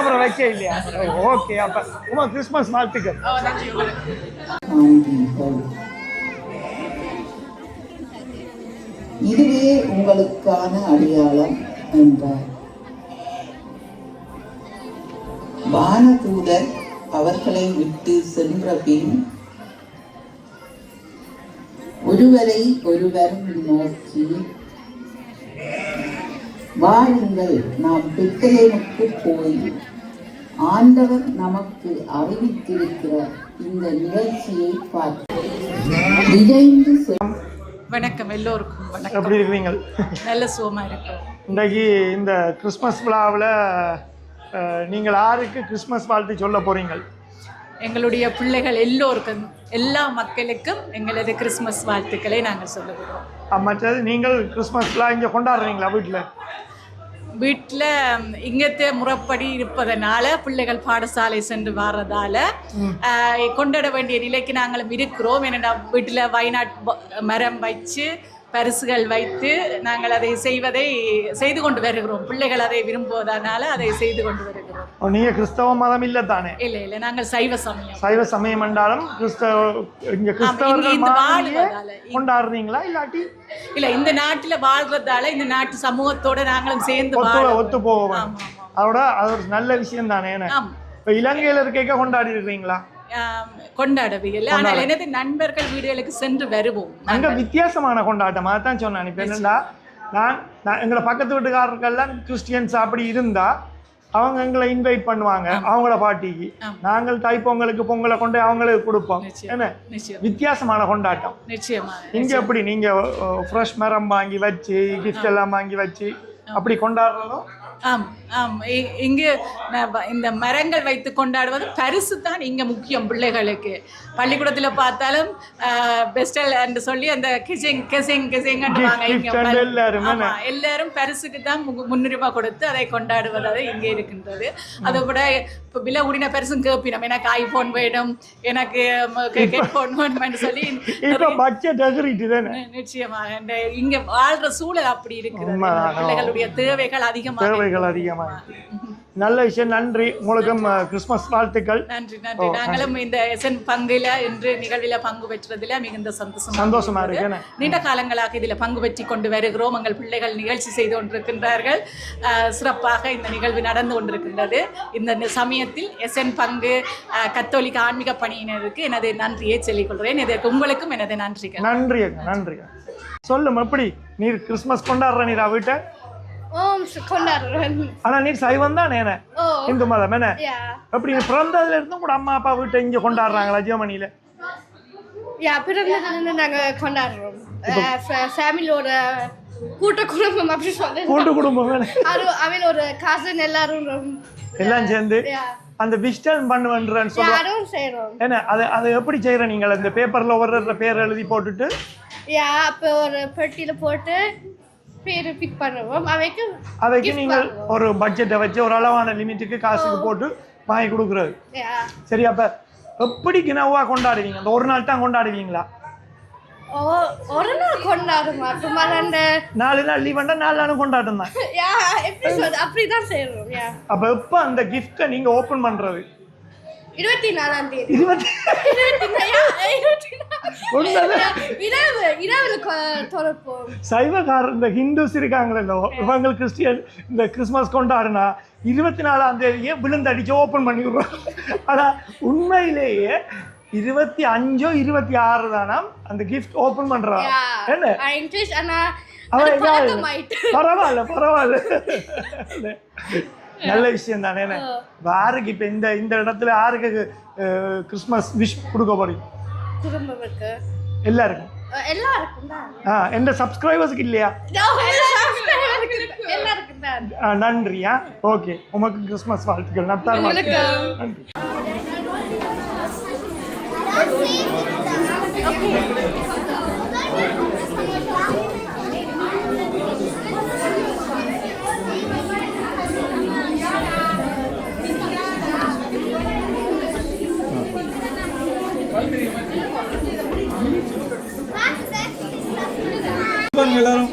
முறை வைக்க இல்லையா? ஓகே. அப்ப உமா கிறிஸ்மஸ் வாழ்த்துக்கள். இதுவே உங்களுக்கான அடையாளம் என்றார். வானதூதர் அவர்களை விட்டு சென்ற பின் ஒருவரை ஒருவர் நோக்கி, வாருங்கள் நாம் பெத்லகேமுக்கு போய் ஆண்டவர் நமக்கு அறிவித்திருக்கிற இந்த நிகழ்ச்சியை பார்த்து விரைந்து வணக்கம் எல்லோருக்கும் வணக்கம். எப்படி இருக்கிறீங்க? நல்ல சுகமா இருக்கும். இன்றைக்கு இந்த கிறிஸ்மஸ் விழாவில் நீங்கள் யாருக்கு கிறிஸ்மஸ் வாழ்த்து சொல்ல போறீங்க? எங்களுடைய பிள்ளைகள் எல்லோருக்கும், எல்லா மக்களுக்கும் எங்களது கிறிஸ்மஸ் வாழ்த்துக்களை நாங்கள் சொல்லுகிறோம். மற்றது நீங்கள் கிறிஸ்மஸ் விழா இங்கே கொண்டாடுறீங்களா வீட்டில் இங்கത്തെ முறைப்படி இருப்பதனால பிள்ளைகள் பாடசாலை சென்று வர்றதால கொண்டாட வேண்டிய நிலைக்கு நாங்களும் இருக்கிறோம். ஏன்னா வீட்டில் வைநாட் மரம் வச்சு பரிசுகள் வைத்து நாங்கள் அதை செய்து கொண்டு வருகிறோம். பிள்ளைகள் அதை விரும்புவதனால அதை செய்து கொண்டு வருகிறோம். நீங்கள் கிறிஸ்தவ மதம் இல்லை தானே? இல்லை, நாங்கள் சைவ சமயம். சைவ சமயம் என்றாலும் கிறிஸ்தவர்கள் கொண்டாடுறீங்களா? இல்லாட்டி இல்லை, இந்த நாட்டில் வாழ்றதால இந்த நாட்டு சமூகத்தோட நாங்களும் சேர்ந்து ஒத்து போவோம். அதோட அது ஒரு நல்ல விஷயம் தானே. இப்போ இலங்கையில் இருக்க கொண்டாடி இருக்கிறீங்களா? கொண்டாடவில்லை, ஆனால் எனது நண்பர்கள் வீடுகளுக்கு சென்று வருவோம். அங்கே வித்தியாசமான கொண்டாட்டம். அதான் சொன்னேன். இப்போ என்னென்னா, நான் எங்களை பக்கத்து வீட்டுக்காரர்கள்லாம் கிறிஸ்டியன்ஸ் அப்படி இருந்தா அவங்க எங்களை இன்வைட் பண்ணுவாங்க அவங்கள பார்ட்டிக்கு. நாங்கள் தைப்பொங்கலுக்கு பொங்கலை கொண்டு அவங்களுக்கு கொடுப்போம். என்ன வித்தியாசமான கொண்டாட்டம். நிச்சயமா. இங்க எப்படி நீங்க ஃப்ரெஷ் மரம் வாங்கி வச்சு கிஃப்ட் எல்லாம் வாங்கி வச்சு அப்படி கொண்டாடுறதும்? இங்கு இந்த மரங்கள் வைத்து கொண்டாடுவது பரிசு தான் இங்க முக்கியம். பிள்ளைகளுக்கு பள்ளிக்கூடத்துல பார்த்தாலும் பெஸ்டல் என்று சொல்லி அந்த எல்லாரும் பரிசுக்கு தான் முன்னுரிமை கொடுத்து அதை கொண்டாடுவது இங்கே இருக்கின்றது. அதை விட இப்போ விலை உடின பரிசும் கேட்பினோம். எனக்கு ஐபோன் வேணும், எனக்கு ஹெட்போன் வேணும்னு சொல்லி நிச்சயமாக இங்க வாழ்ற சூழல் அப்படி இருக்கிறது. பிள்ளைகளுடைய தேவைகள் அதிகமாக. நல்ல விஷயம். நன்றி. உங்களுக்கும் கிறிஸ்மஸ் வாழ்த்துக்கள். நன்றி. நாங்களும் இந்த எஸ்என் பங்குல இன்று நிகழ்வில் பங்கு பெற்றதில் மிகுந்த சந்தோஷமா இருக்கு. நீண்ட காலங்களாக இதில் பங்கு பெற்றி கொண்டு வருகிறோம். எங்கள் பிள்ளைகள் நிகழ்ச்சி செய்து கொண்டிருக்கின்றார்கள். சிறப்பாக இந்த நிகழ்வு நடந்து கொண்டிருக்கின்றது. இந்த சமயத்தில் எஸ்என் பங்கு கத்தோலிக்க ஆன்மீக பணியினருக்கு எனது நன்றியை சொல்லிக் கொள்கிறேன். இதற்கு உங்களுக்கும் எனது நன்றிகள். நன்றி. சொல்லும், எப்படி நீர் கிறிஸ்மஸ் கொண்டாடுற நீரா வீட்டை? ஆனா நீ சைவம் தான் இந்து மதம் என்ன? எப்படி பிறந்ததுல இருந்தும் கூட அம்மா அப்பா வீட்டை இங்க கொண்டாடுறாங்களா ஜெர்மனியில? பிறந்ததுல நாங்க கொண்டாடுறோம். ஃபேமிலியோட கூட்டு குடும்பம் அப்படி சொல்றேன். கூட்டு குடும்பம் அவன் ஒரு கசின் எல்லாரும் எல்லாம் சேர்ந்து அந்த விஷன் பண்ணுவேன்னு சொல்லுவோம். என்ன அது எப்படி செய்யற நீங்க? இந்த பேப்பர்ல ஒரு பேர் எழுதி போட்டுட்டு அப்ப ஒரு பெட்டியில போட்டு பேரு பிக் பண்ணுவோம். அவைக்கு நீங்கள் ஒரு பட்ஜெட்டை வச்சு ஒரு அளவான லிமிட்டுக்கு காசுக்கு போட்டு வாங்கி கொடுக்குறது. சரி, அப்ப எப்படி கினவா கொண்டாடுவீங்க? அந்த ஒரு நாள் தான் கொண்டாடுவீங்களா? ஒரு நாள் கொண்டாட மாட்டோம். 4 நாள் லீவ் பண்ணா 4 நாளும் கொண்டாட்டம் தான். அப்படிதான் செய்யறோம். அப்ப எப்ப அந்த கிஃப்ட நீங்க ஓபன் பண்றது? 24ஆம் தேதி. சைவக்காரர் இந்த ஹிந்துஸ் இருக்காங்களோ இவங்க கிறிஸ்டியன் இந்த கிறிஸ்மஸ் கொண்டாடுனா 24ஆம் தேதியே விழுந்தடிச்சு ஓபன் பண்ணி விடுறோம். ஆனா உண்மையிலேயே 25 26 தானா அந்த கிஃப்ட் ஓபன் பண்றாங்க. என்ன பரவாயில்ல. நல்ல விஷயம் தானே. யாருக்கு இப்ப இந்த இடத்துல யாருக்கு கிறிஸ்மஸ் விஷ் கொடுக்க போறீங்க? குடும்பத்துக்கு எல்லாருக்கும். எந்த சப்ஸ்கிரைபர்ஸ்க்கு இல்லையா? நன்றியா. ஓகே, உமக்கு கிறிஸ்மஸ் வாழ்த்துக்கள். நன்றி. எல்லாரும்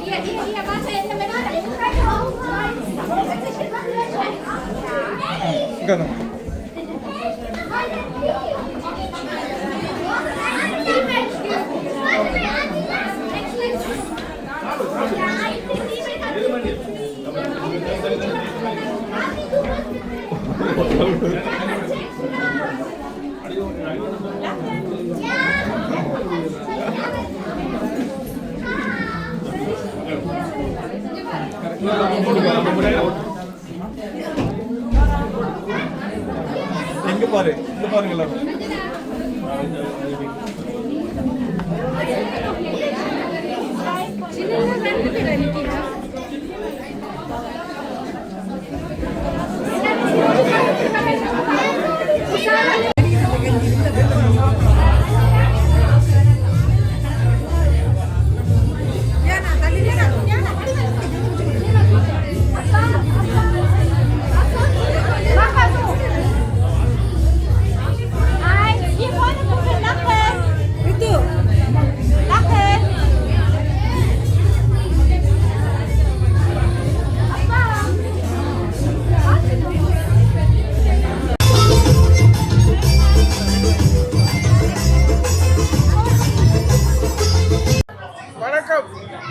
எங்க பாரு இந்த பாருங்களா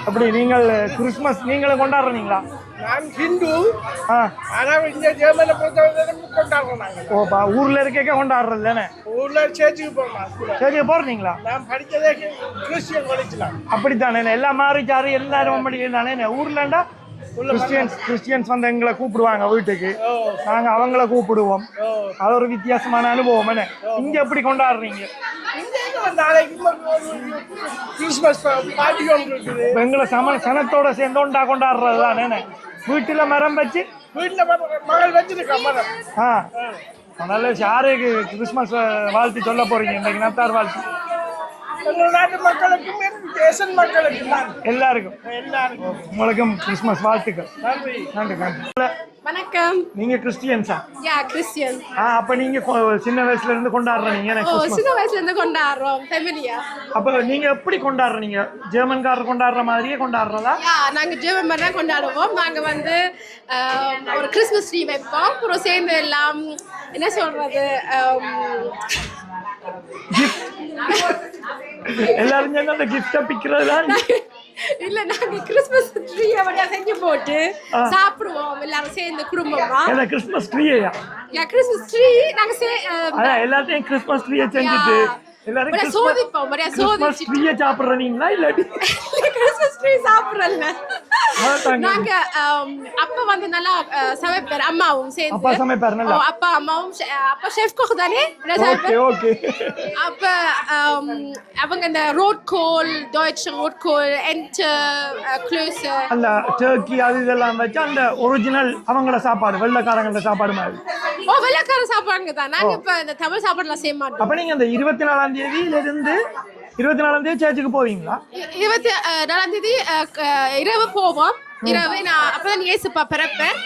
அப்படி நீங்கள் கிறிஸ்மஸ் நீங்களும் கொண்டாடுறீங்களா? நான் ஹிந்து. ஆனால் இங்கே ஜெர்மனில் பொறுத்தவரை கொண்டாடுறோம் நாங்கள். ஓப்பா ஊரில் இருக்க கொண்டாடுறது தானே? ஊரில் சேர்ச்சுக்கு போகலாம். சேர்ச்சுக்கு போகிறீங்களா? நான் படித்ததே கிறிஸ்டியன் காலேஜில். அப்படித்தானே எல்லா மாதிரி சாரு எல்லாரும் படிக்கிறானே. ஊர்லண்டா கிறிஸ்டியன்ஸ் வந்து எங்களை கூப்பிடுவாங்க வீட்டுக்கு, நாங்கள் அவங்கள கூப்பிடுவோம். அது ஒரு வித்தியாசமான அனுபவம். என்ன இங்கே எப்படி கொண்டாடுறீங்க? கிறிஸ்மஸ் பார்ட்டி ஒன்று இருக்குது. எங்களை சனத்தோட சேர்ந்து ஒன்றா கொண்டாடுறது தானே. வீட்டில் மரம் வச்சு வீட்டில் மகள் வச்சிருக்கேன் மரம். அதனால யாருக்கு கிறிஸ்மஸ் வாழ்த்து சொல்ல போறீங்க இன்றைக்கு? நத்தார் வாழ்த்து நாட்டு மக்களுக்கும் தேசன் மக்களுக்கும் எல்லாருக்கும் உங்களுக்கும் கிறிஸ்மஸ் வாழ்த்துக்கள். நன்றி நன்றி நன்றி. வணக்கம். நீங்க கிறிஸ்டியன்ஸா? யா கிறிஸ்டியன். அப்ப நீங்க சின்ன வயசுல இருந்து கொண்டாடுறீங்க? சின்ன வயசுல இருந்து கொண்டாடுறோம் ஃபேமிலியா. அப்ப நீங்க எப்படி கொண்டாடுறீங்க? ஜெர்மன்காரர் கொண்டாடுற மாதிரியே கொண்டாடுறதா? யா நாங்க ஜெர்மன் மாதிரி தான் கொண்டாடுவோம். நாங்க வந்து ஒரு கிறிஸ்மஸ் ட்ரீ வைப்போம். அப்புறம் சேர்ந்து எல்லாம் என்ன சொல்றது எல்லாரும் சேர்ந்து அந்த கிஃப்டை பிக்கிறதா? இல்ல நாங்க கிறிஸ்மஸ் ட்ரீயை வழியா செஞ்சு போட்டு சாப்பிடுவோம் எல்லாரும் சேர்ந்து குடும்பமா. என்ன கிறிஸ்மஸ் ட்ரீயா? யா கிறிஸ்மஸ் ட்ரீ நாங்க எல்லாத்தையும் கிறிஸ்மஸ் ட்ரீயை செஞ்சுட்டு எல்லாரும் சோதிப்போம். கிறிஸ்மஸ் ட்ரீயை சாப்பிடுறீங்களா இல்லாட்டி கிறிஸ்மஸ் ட்ரீ சாப்பிடுறல? நாங்க அப்பா வந்து நல்லா சமைப்பார், அம்மாவும் சேர்ந்து. அப்பா சமைப்பார் நல்லா? அப்பா அம்மாவும் அப்பா ஷெஃப் கோக் தானே. ஓகே. அப்ப அவங்க இந்த ரோட்கோல், டாய்ச்ச ரோட்கோல், என்ட் க்ளோஸ் அந்த டர்க்கி அது இதெல்லாம் வச்சு அந்த ஒரிஜினல் அவங்கள சாப்பாடு, வெள்ளைக்காரங்கள சாப்பாடு மாதிரி. வெள்ளைக்கார சாப்பாடுங்க தான். நாங்க இப்ப இந்த தமிழ் சாப்பாடுலாம் செய்ய மாட்டோம். அப்ப நீங்க அந்த 24ஆம் தேதியிலிருந்து 24ஆம் தேதி சர்ச்சுக்கு போவீங்களா? 24ஆம் தேதி இரவு போவோம். இரவு நான் அப்பதான் ஏசுப்பா பிறப்பேன்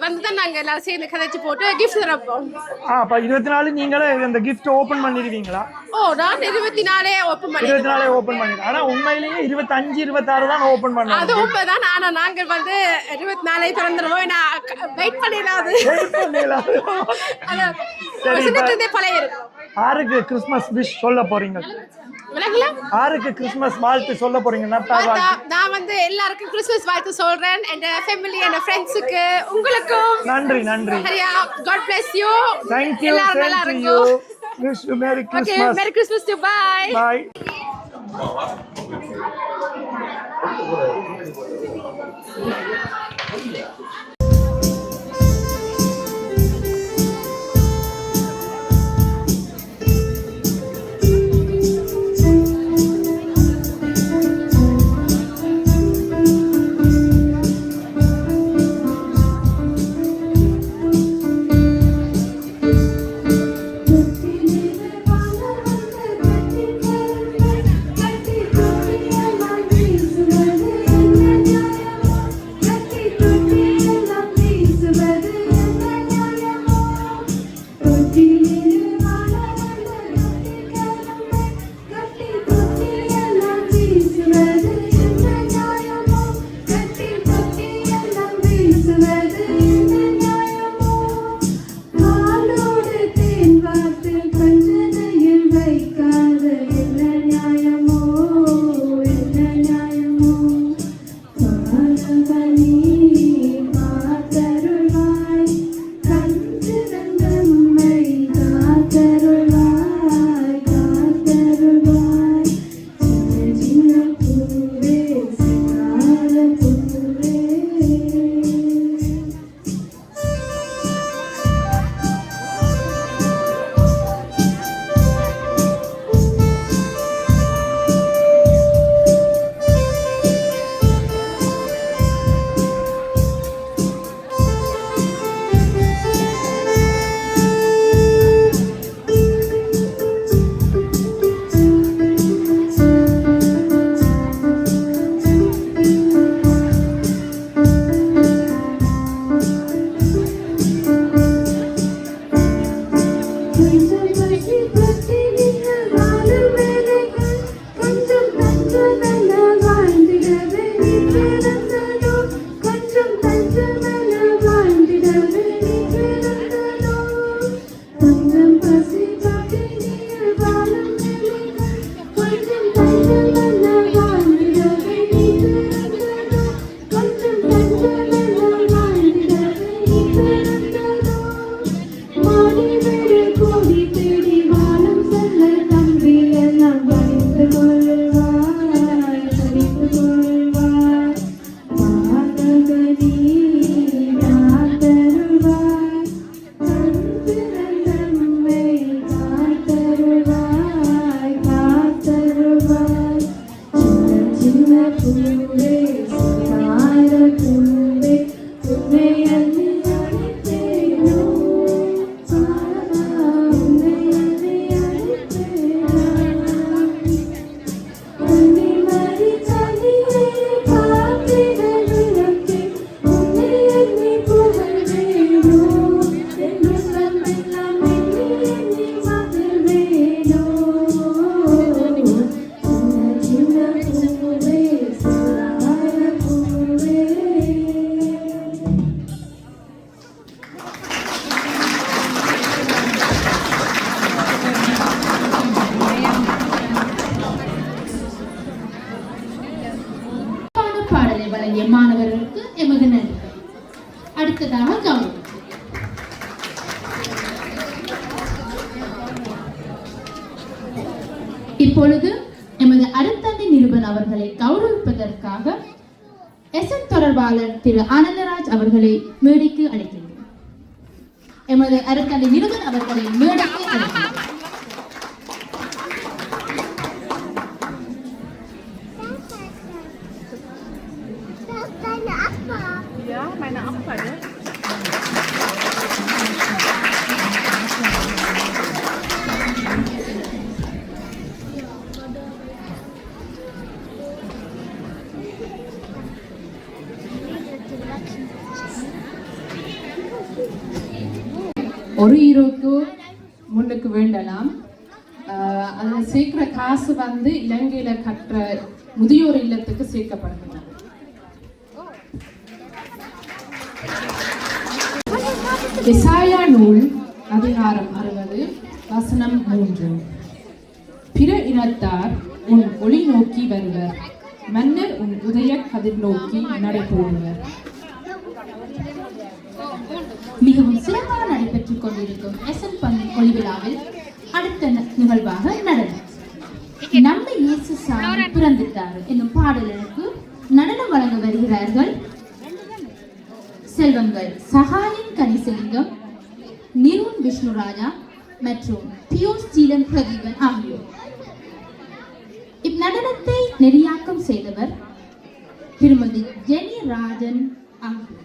வந்துதான் நாங்க எல்லாரும் சேர்ந்து கதைச்சு போட்டு கிஃப்ட் தரப்போம். அப்ப 24 நீங்களே அந்த கிஃப்ட் ஓபன் பண்ணிடுவீங்களா? நான் 24 ஓபன் பண்ணி 24 ஓபன் பண்ணி. ஆனா உண்மையிலேயே 25 26 தான் ஓபன் பண்ணுவோம். அது உண்மைதான். ஆனா நாங்க வந்து 24 திறந்துருவோம். நான் வெயிட் பண்ணிடாது. சரி பழைய இருக்கும். யாருக்கு கிறிஸ்மஸ் விஷ் சொல்ல போறீங்க? யாருக்கு கிறிஸ்மஸ் வாழ்த்து சொல்ல போறீங்க? நான் வந்து எல்லாருக்கும் கிறிஸ்மஸ் வாழ்த்து சொல்றேன். என் ஃபேமிலி and ஃப்ரெண்ட்ஸ்க்கு உங்களுக்கும் நன்றி நன்றி. சரியா? God bless you. Thank you. எல்லாரும் நல்லா இருங்க. Wish you Merry Christmas. Okay, Merry Christmas too. Bye. Bye. Happy அடுத்ததாக கௌரவம். இப்பொழுது எமது அறத்தந்தை நிருபன் அவர்களை கௌரவிப்பதற்காக எஸ்என் தொடர்பாளர் திரு ஆனந்தராஜ் அவர்களை மேடைக்கு அழைக்கின்றோம். எமது அறத்தந்தை நிருபன் அவர்களை மேடைக்கு அழைக்கின்றோம். ஒரு ஈரோக்கு முன்னுக்கு வேண்டலாம். அதில் சேர்க்கிற காசு வந்து இலங்கையில் கற்ற முதியோர் இல்லத்துக்கு சேர்க்கப்படுகிறது. எசாயா நூல் அதிகாரம் 60 வசனம் 3. பிற இனத்தார் உன் ஒளி நோக்கி வருவர், மன்னர் உன் உதய கதிர் நோக்கி நடைபோடுவர். மிகவும் சிறப்பாக நடைபெற்றுக் கொண்டிருக்கும் எஸ்என் பள்ளி ஒளிவிழாவில் அடுத்த நிகழ்வாக நடனம். நம்ம இயேசு சாமி பிறந்துட்டார் என்னும் பாடலுக்கு நடனம் வழங்க வருகிறார்கள் செல்வங்கள் சகாயம் கனிசலிங்கம், நிருன் விஷ்ணுராஜா மற்றும் பியூஷ் ஜீலன் பிரதீபன் ஆகியோர். இந்நடனத்தை நெறியாக்கம் செய்தவர் திருமதி ஜெனி ராஜன் ஆகியோர்.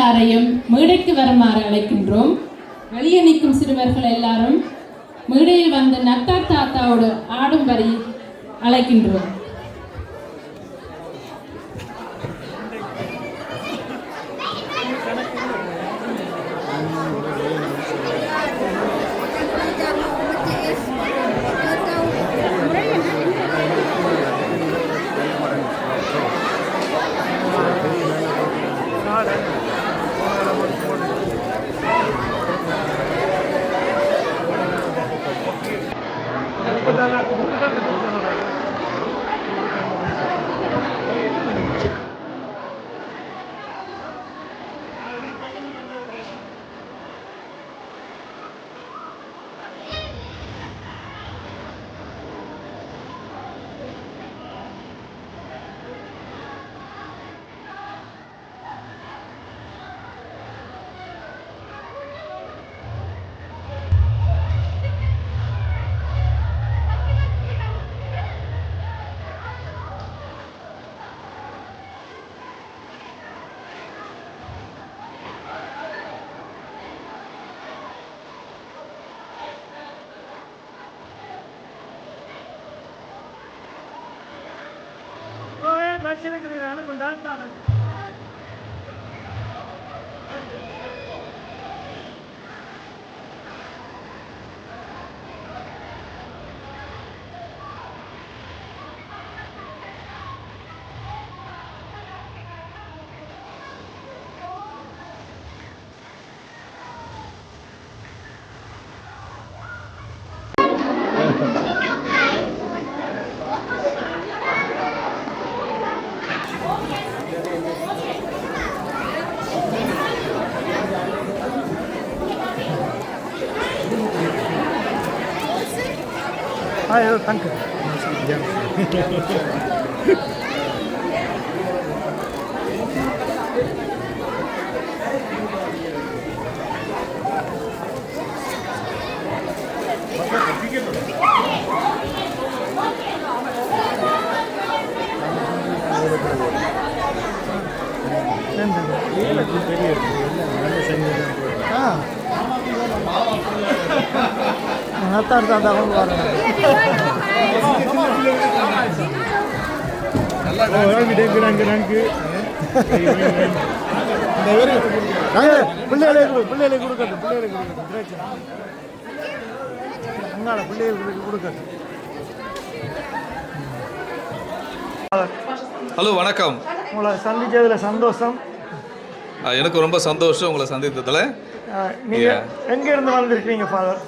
எல்லாரையும் மேடைக்கு வருமாறு அழைக்கின்றோம். வெளியே நிற்கும் சிறுவர்கள் எல்லாரும் மேடையில் வந்து நத்தார் தாத்தாவோடு ஆடும்படி அழைக்கின்றோம். Danke. நத்தார் தாத்தா கொண்டு வரேன். பிள்ளைகளுக்கு கொடுக்கட்டும் பிரச்சனை உங்களால் பிள்ளைகளுக்கு கொடுக்கட்டும். ஹலோ, வணக்கம். உங்களை சந்திச்சதில் சந்தோஷம். எனக்கு ரொம்ப சந்தோஷம் உங்களை சந்தித்ததில். நீங்கள் எங்கேருந்து வந்திருக்கீங்க ஃபாதர்?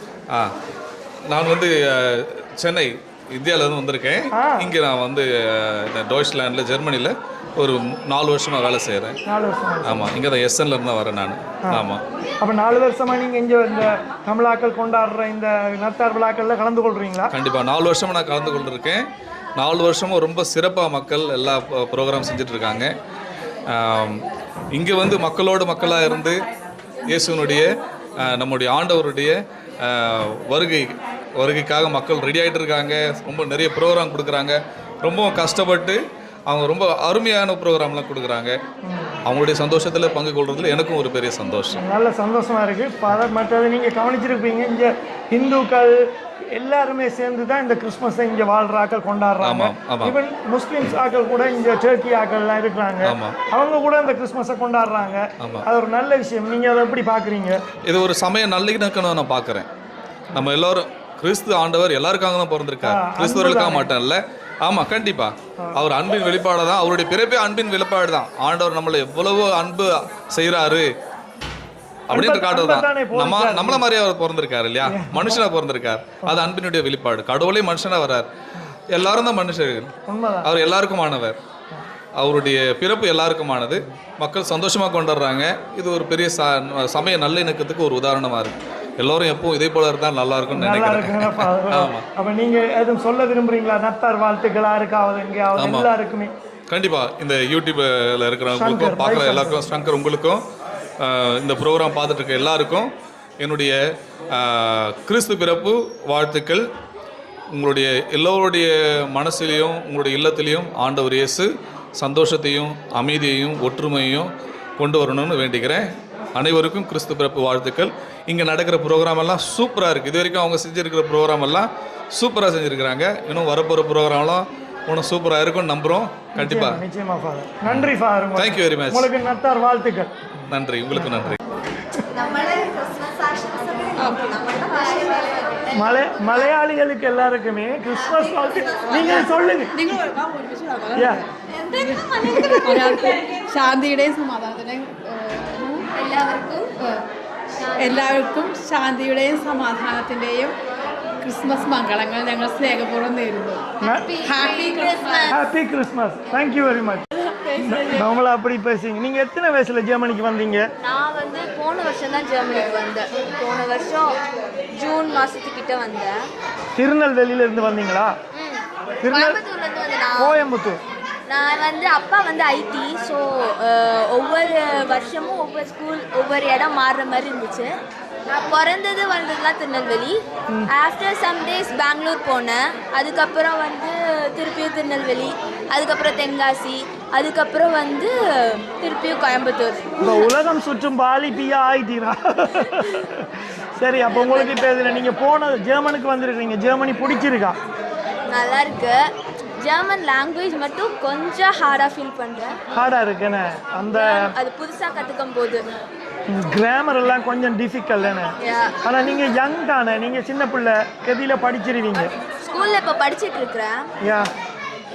நான் வந்து சென்னை இந்தியாவிலேருந்து வந்திருக்கேன். இங்கே நான் வந்து இந்த டாய்ச்லாண்டில் ஜெர்மனியில் ஒரு 4 வருஷமாக வேலை செய்கிறேன். 4 வருஷம்? ஆமாம், இங்கே தான் எஸ்என்ல இருந்து வரேன் நான். ஆமாம். அப்போ 4 வருஷமாக நீங்கள் இங்கே இந்த தமிழாக்கள் கொண்டாடுற இந்த நத்தார் விழாக்களில் கலந்து கொள்கிறீங்களா? கண்டிப்பாக 4 வருஷமாக நான் கலந்து கொண்டிருக்கேன். 4 வருஷமும் ரொம்ப சிறப்பாக மக்கள் எல்லா ப்ரோக்ராம் செஞ்சிட்ருக்காங்க. இங்கே வந்து மக்களோடு மக்களாக இருந்து இயேசுனுடைய நம்முடைய ஆண்டவருடைய வருகைக்காக மக்கள் ரெடி ஆகிட்டு இருக்காங்க. ரொம்ப நிறைய ப்ரோக்ராம் கொடுக்குறாங்க. ரொம்ப கஷ்டப்பட்டு அவங்க ரொம்ப அருமையான ப்ரோக்ராம்லாம் கொடுக்குறாங்க. அவங்களுடைய சந்தோஷத்தில் பங்கு கொள்றதுல எனக்கும் ஒரு பெரிய சந்தோஷம். நல்ல சந்தோஷமாக இருக்குது. மற்றது நீங்கள் கவனிச்சிருப்பீங்க, இங்கே இந்துக்கள் எல்லாருமே சேர்ந்து தான் இந்த கிறிஸ்மஸை இங்கே வாழ்கிற ஆக்கள் கொண்டாடுறாங்க. ஈவன் முஸ்லீம்ஸ் ஆக்கள் கூட இங்கே டர்க்கி ஆக்கள்லாம் இருக்கிறாங்க, அவங்க கூட இந்த கிறிஸ்மஸை கொண்டாடுறாங்க. அது ஒரு நல்ல விஷயம். நீங்கள் அதை எப்படி பார்க்குறீங்க? இது ஒரு சமய நல்லிணக்கம்னு நான் பார்க்குறேன். நம்ம எல்லோரும் கிறிஸ்து ஆண்டவர் எல்லாருக்காக தான் பிறந்திருக்கார், கிறிஸ்துவர்களுக்காக மாட்டேன்ல. ஆமாம், கண்டிப்பாக அவர் அன்பின் வெளிப்பாடு தான். அவருடைய பிறப்பே அன்பின் வெளிப்பாடு தான். ஆண்டவர் நம்மளை எவ்வளவோ அன்பு செய்கிறாரு அப்படின்ற காட்டுறது தான். நம்மள மாதிரியே அவர் பிறந்திருக்காரு இல்லையா, மனுஷனா பிறந்திருக்கார். அது அன்பினுடைய வெளிப்பாடு. கடவுளே மனுஷனா வர்றார். எல்லாரும் தான் மனுஷர்கள். அவர் எல்லாருக்குமானவர். அவருடைய பிறப்பு எல்லாருக்குமானது. மக்கள் சந்தோஷமாக கொண்டாடுறாங்க. இது ஒரு பெரிய சமய நல்லிணக்கத்துக்கு ஒரு உதாரணமாக இருக்குது. எல்லோரும் எப்பவும் இதே போல இருந்தால் நல்லா இருக்கும்னு நினைக்கிறேன். அப்போ நீங்கள் எதுவும் சொல்ல விரும்புறீங்களா? நத்தார் வாழ்த்துக்களா இருக்காவது எங்கேயாவது எல்லாருக்குமே? கண்டிப்பாக இந்த யூடியூப்பில் இருக்கிறவங்களுக்கும் பார்க்குற எல்லாருக்கும், சங்கர் உங்களுக்கும், இந்த ப்ரோக்ராம் பார்த்துட்டு இருக்க எல்லாருக்கும் என்னுடைய கிறிஸ்து பிறப்பு வாழ்த்துக்கள். உங்களுடைய எல்லோருடைய மனசிலையும் உங்களுடைய இல்லத்திலையும் ஆண்டவர் இயேசு சந்தோஷத்தையும் அமைதியையும் ஒற்றுமையையும் கொண்டு வரணும்னு வேண்டிக்கிறேன். அனைவருக்கும் கிறிஸ்து பிறப்பு வாழ்த்துக்கள். இங்கே நடக்கிற ப்ரோக்ராம் எல்லாம் சூப்பராக இருக்குது. இது வரைக்கும் அவங்க செஞ்சுருக்கிற ப்ரோக்ராம் எல்லாம் சூப்பராக செஞ்சுருக்கிறாங்க. இன்னும் வரப்போகிற ப்ரோக்ராம்லாம் இன்னும் சூப்பராக இருக்கும்னு நம்புகிறோம். கண்டிப்பாக. நிச்சயமா ஃபாதர். நன்றி ஃபாதர். Thank you very much. உங்களுக்கு நத்தார் வாழ்த்துக்கள். நன்றி. உங்களுக்கு நன்றி. மலையாளிகளுக்கு எல்லாருக்குமே கிறிஸ்துமஸ் வாழ்த்து. நீங்க சொல்லுங்க. ശാന്തിയുടെയും സമാധാനത്തിന്റെയും എല്ലാവർക്കും ശാന്തിയുടെയും സമാധാനത്തിന്റെയും ക്രിസ്മസ് മംഗളങ്ങൾ ഞങ്ങൾ സ്നേഹപൂർവ്വം നേരുന്നു. Happy Christmas. Thank you very much. நம்மள அப்படி பேசுங்க. நீங்க எத்தனை வயசுல ஜெர்மனிக்கு வந்தீங்க? நான் வந்து போன வருஷம் தான் ஜெர்மனிக்கு வந்தேன். போன வருஷம் ஜூன் மாசத்துக்கிட்ட வந்தேன். திருநெல்வேலியில இருந்து வந்தீங்களா? கோயம்புத்தூர்ல இருந்து வந்தேன். கோயம்புத்தூர். நான் வந்து அப்பா வந்து ஐடி, ஸோ ஒவ்வொரு வருஷமும் ஒவ்வொரு ஸ்கூல் ஒவ்வொரு இடம் மாறுற மாதிரி இருந்துச்சு. நான் பிறந்தது வந்ததுலாம் Tirunelveli. After some days Bangalore போனேன். அதுக்கப்புறம் வந்து திருப்பியும் திருநெல்வேலி, அதுக்கப்புறம் தென்காசி, அதுக்கப்புறம் வந்து திருப்பியும் கோயம்புத்தூர். உலகம் சுற்றும் பாலி பியா ஆயிட்டீரா? சரி, அப்போ உங்களுக்கு இப்போ இதில் நீங்கள் போன ஜெர்மனுக்கு வந்திருக்கீங்க. ஜெர்மனி பிடிச்சிருக்கா? நல்லா இருக்கு. ஜெர்மன் லாங்குவேஜ் மட்டும் கொஞ்சம் ஹார்டாக ஃபீல் பண்ணுறேன். ஹார்டாக இருக்குன்னு அந்த அது புதுசாக கற்றுக்கும் போது கிராமர் எல்லாம் கொஞ்சம் டிஃபிகல்ட். ஆனால் நீங்கள் யங் தானே, நீங்கள் சின்ன பிள்ளை கதியில் படிச்சிருவீங்க. ஸ்கூலில் இப்போ படிச்சுட்டு இருக்கிறேன்.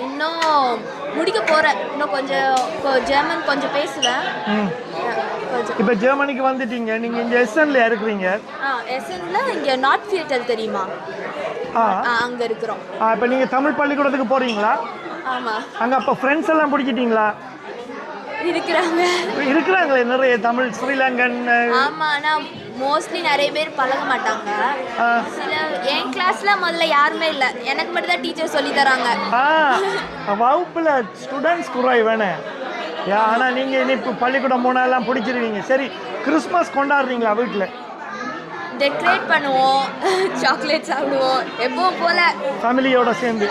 இன்னும் முடிக்க போகிறேன். இன்னும் கொஞ்சம் ஜெர்மன் கொஞ்சம் பேசுவேன். இப்போ ஜெர்மனிக்கு வந்துட்டீங்க. நீங்கள் இங்கே எஸ்என்ல இருக்கிறீங்க. எஸ்என்ல இங்கே நார்த் தியேட்டர் தெரியுமா? அங்கே இருக்கிறோம். இப்போ நீங்கள் தமிழ் பள்ளிக்கூடத்துக்கு போகிறீங்களா? ஆமாம். அங்கே அப்போ ஃப்ரெண்ட்ஸ் எல்லாம் பிடிச்சிட்டிங்களா? இருக்கிறாங்களே நிறைய தமிழ் ஸ்ரீலங்கன். ஆமா, ஆனா மோஸ்ட்லி நிறைய பேர் பழக மாட்டாங்க. சில என் கிளாஸ்ல முதல்ல யாருமே இல்ல, எனக்கு மட்டும் தான் டீச்சர் சொல்லி தராங்க. வகுப்புல ஸ்டூடெண்ட்ஸ் குறைவானே. ஆனா நீங்க இப்போ பள்ளிக்கூடம் போனாலாம் பிடிச்சிருவீங்க. சரி, கிறிஸ்மஸ் கொண்டாடுறீங்களா வீட்டுல? டெக்கரேட் பண்ணுவோம், சாக்லேட் சாப்பிடுவோம், எப்பவும் போல ஃபேமிலியோட சேர்ந்து.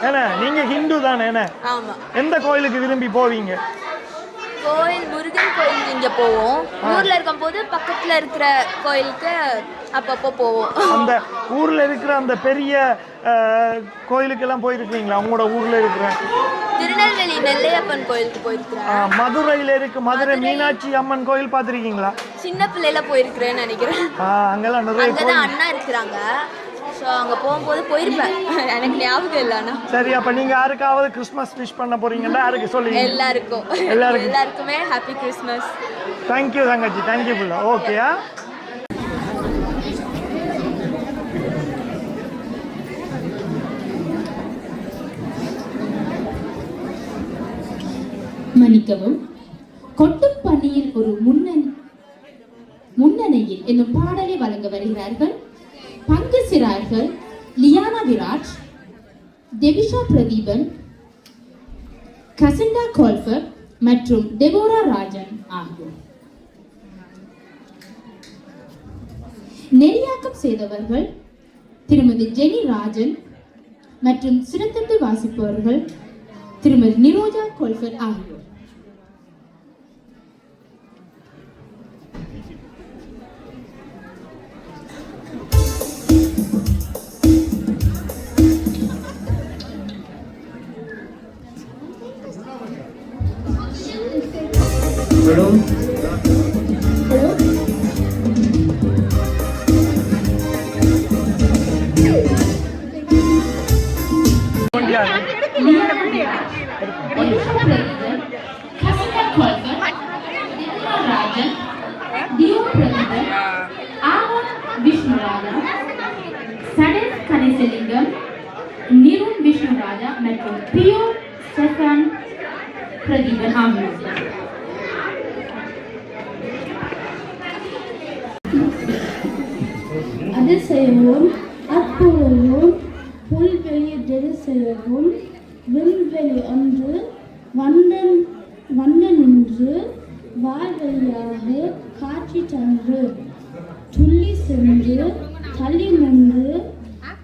ஏன்னா நீங்க ஹிந்து தானே? ஆமா. எந்த கோயிலுக்கு விரும்பி போவீங்க? கோயில், முருகன் கோயிலுக்கு இங்கே போவோம். ஊரில் இருக்கும் போது பக்கத்தில் இருக்கிற கோயிலுக்கு அப்பப்போ போவோம். அந்த ஊரில் இருக்கிற அந்த பெரிய கோயிலுக்கெல்லாம் போயிருக்கீங்களா? உங்களோட ஊரில் இருக்கிற திருநெல்வேலி நெல்லையப்பன் கோயிலுக்கு போயிருக்கிறேன். மதுரையில் இருக்கு மதுரை மீனாட்சி அம்மன் கோயில் பார்த்துருக்கீங்களா? சின்ன பிள்ளையில போயிருக்கிறேன்னு நினைக்கிறேன். அங்கெல்லாம் நிறைய அங்கதான் அண்ணா இருக்கிறாங்க. ஸோ அங்கே போகும்போது போயிருப்பேன், எனக்கு ஞாபகம் இல்லைண்ணா. சரி, அப்போ நீங்கள் யாருக்காவது கிறிஸ்மஸ் விஷ் பண்ண போறீங்கன்னா யாருக்கு சொல்லுங்க? எல்லாருக்குமே ஹாப்பி கிறிஸ்மஸ். தேங்க்யூ தங்கச்சி. தேங்க்யூ புள்ள. ஓகேயா? மன்னிக்கவும். கொட்டும் பணியில் ஒரு முன்னணியில் என்னும் பாடலை வழங்க வருகிறார்கள் பங்கு சிறார்கள் லியானா விராஜ், டெவிஷா பிரதீபன், கசிண்டா கோல்ஃபர் மற்றும் டெபோரா ராஜன் ஆகியோர். நெறியாக்கம் செய்தவர்கள் திருமதி ஜெனி ராஜன் மற்றும் சிறந்தட்டு வாசிப்பவர்கள் திருமதி நிரோஜா கோல்ஃபர் ஆகியோர். நிருன் விஷ்ணுராஜா மற்றும் பியோ ஸ்டெஃபான் பிரதீபன் ஆகியோர். அதிசயமும் அற்புதமும் புல்வெளி செய்யவும் விண்வெளி ஒன்று வண்ண நின்று வாழ்வழியாக காட்சி தன்று துள்ளி சென்று தள்ளி நின்று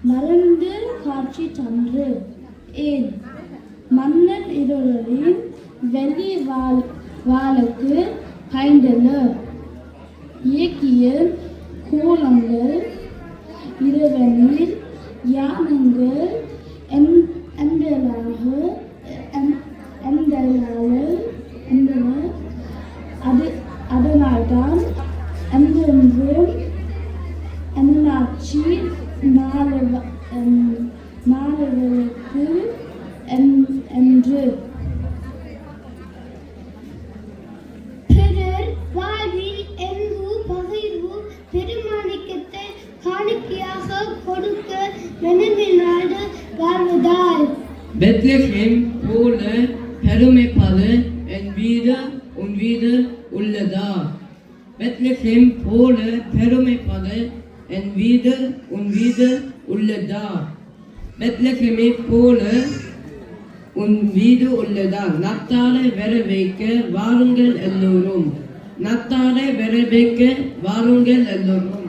மறந்து காட்சி தன்று ஏன் மன்னன் இருளின் வெளி வாளுக்கு ஹைண்டலர் இயக்கிய கோலங்கள் இரவனில் யானங்கள் அதனால்தான் என்றென்றும் அண்ணாச்சி நாளவருக்கு என்று பிறர் வாழ்வில் எங்கு பகிர்வு பெருமாணிக்கத்தை காணிக்கையாக கொடுக்க நினைவினாடு வாழ்வதால் பெத்லெஹேம் போல பெருமைப்பது என் வீடு உன் வீடு உள்ளதா? பெத்லெஹேம் போல பெருமைப்பது என் வீடு உன் வீடு உள்ளதா? பெத்லெஹேமை போல உன் வீடு உள்ளதா? நத்தாரை வர வைக்க வாருங்கள் எல்லோரும், நத்தாரை வர வைக்க வாருங்கள் எல்லோரும்.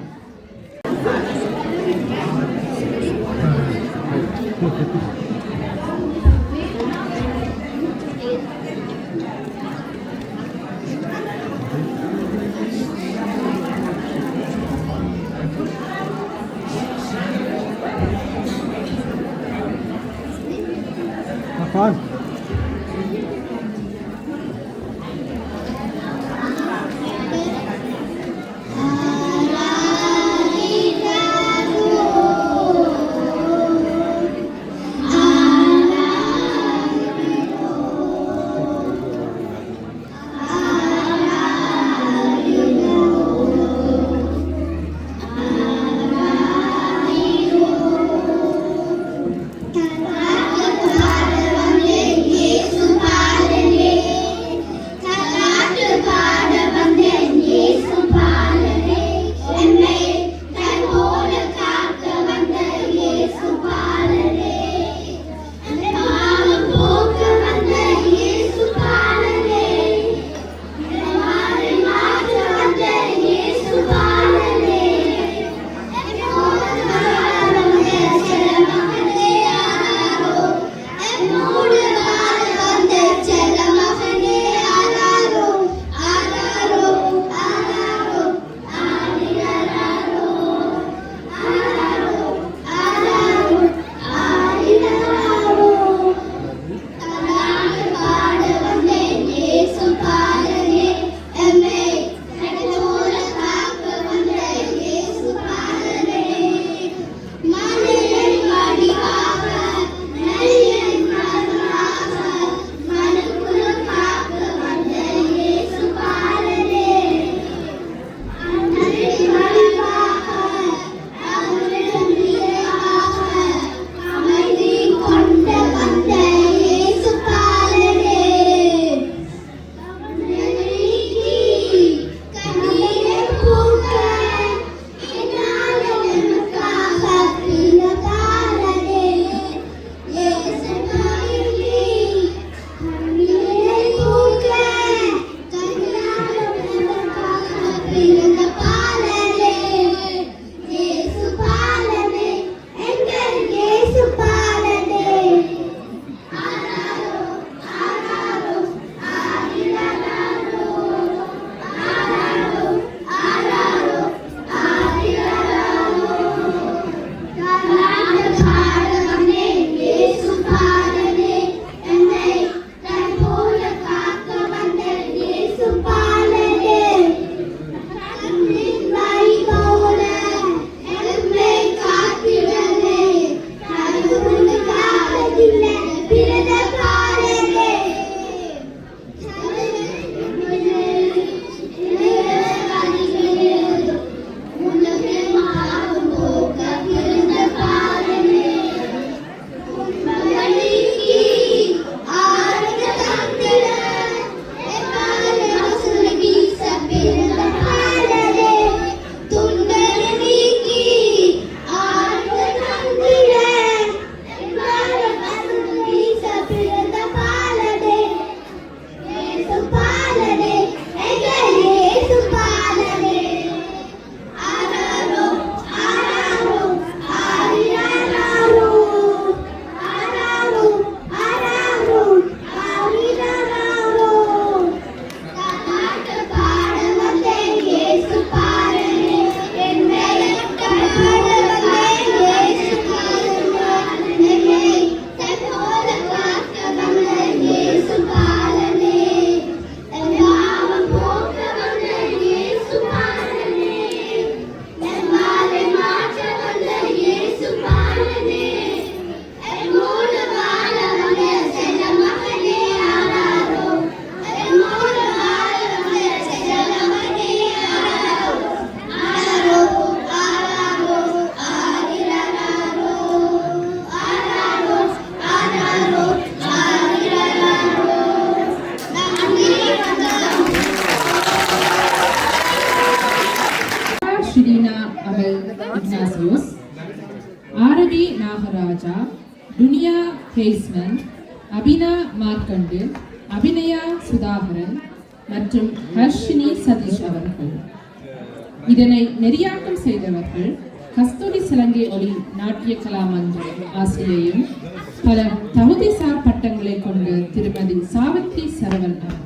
ஆரவி நாகராஜா, துனியா ஹேஸ்மன், அபினா மார்க்கண்டு, அபிநயா சுதாகரன் மற்றும் ஹர்ஷினி சதீஷ் அவர்கள். இதனை நெறியாக்கம் செய்தவர்கள் கஸ்தூரி சிலங்கை ஒளி நாட்டிய கலாமன்ற ஆசிரியையும் பல தகுதிசார் பட்டங்களை கொண்ட திருமதி சாவித்ரி சரவணன் அவர்கள்.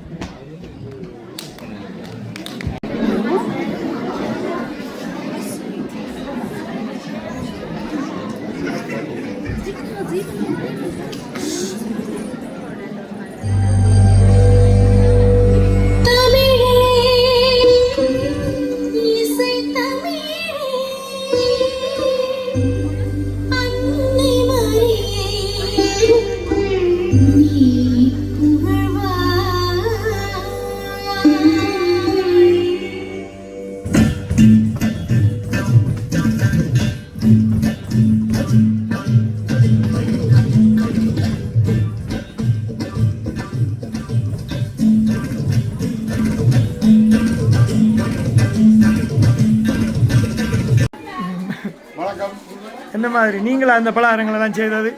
என்ன மாதிரி நீங்களா அந்த பலகாரங்களெல்லாம் செய்தது?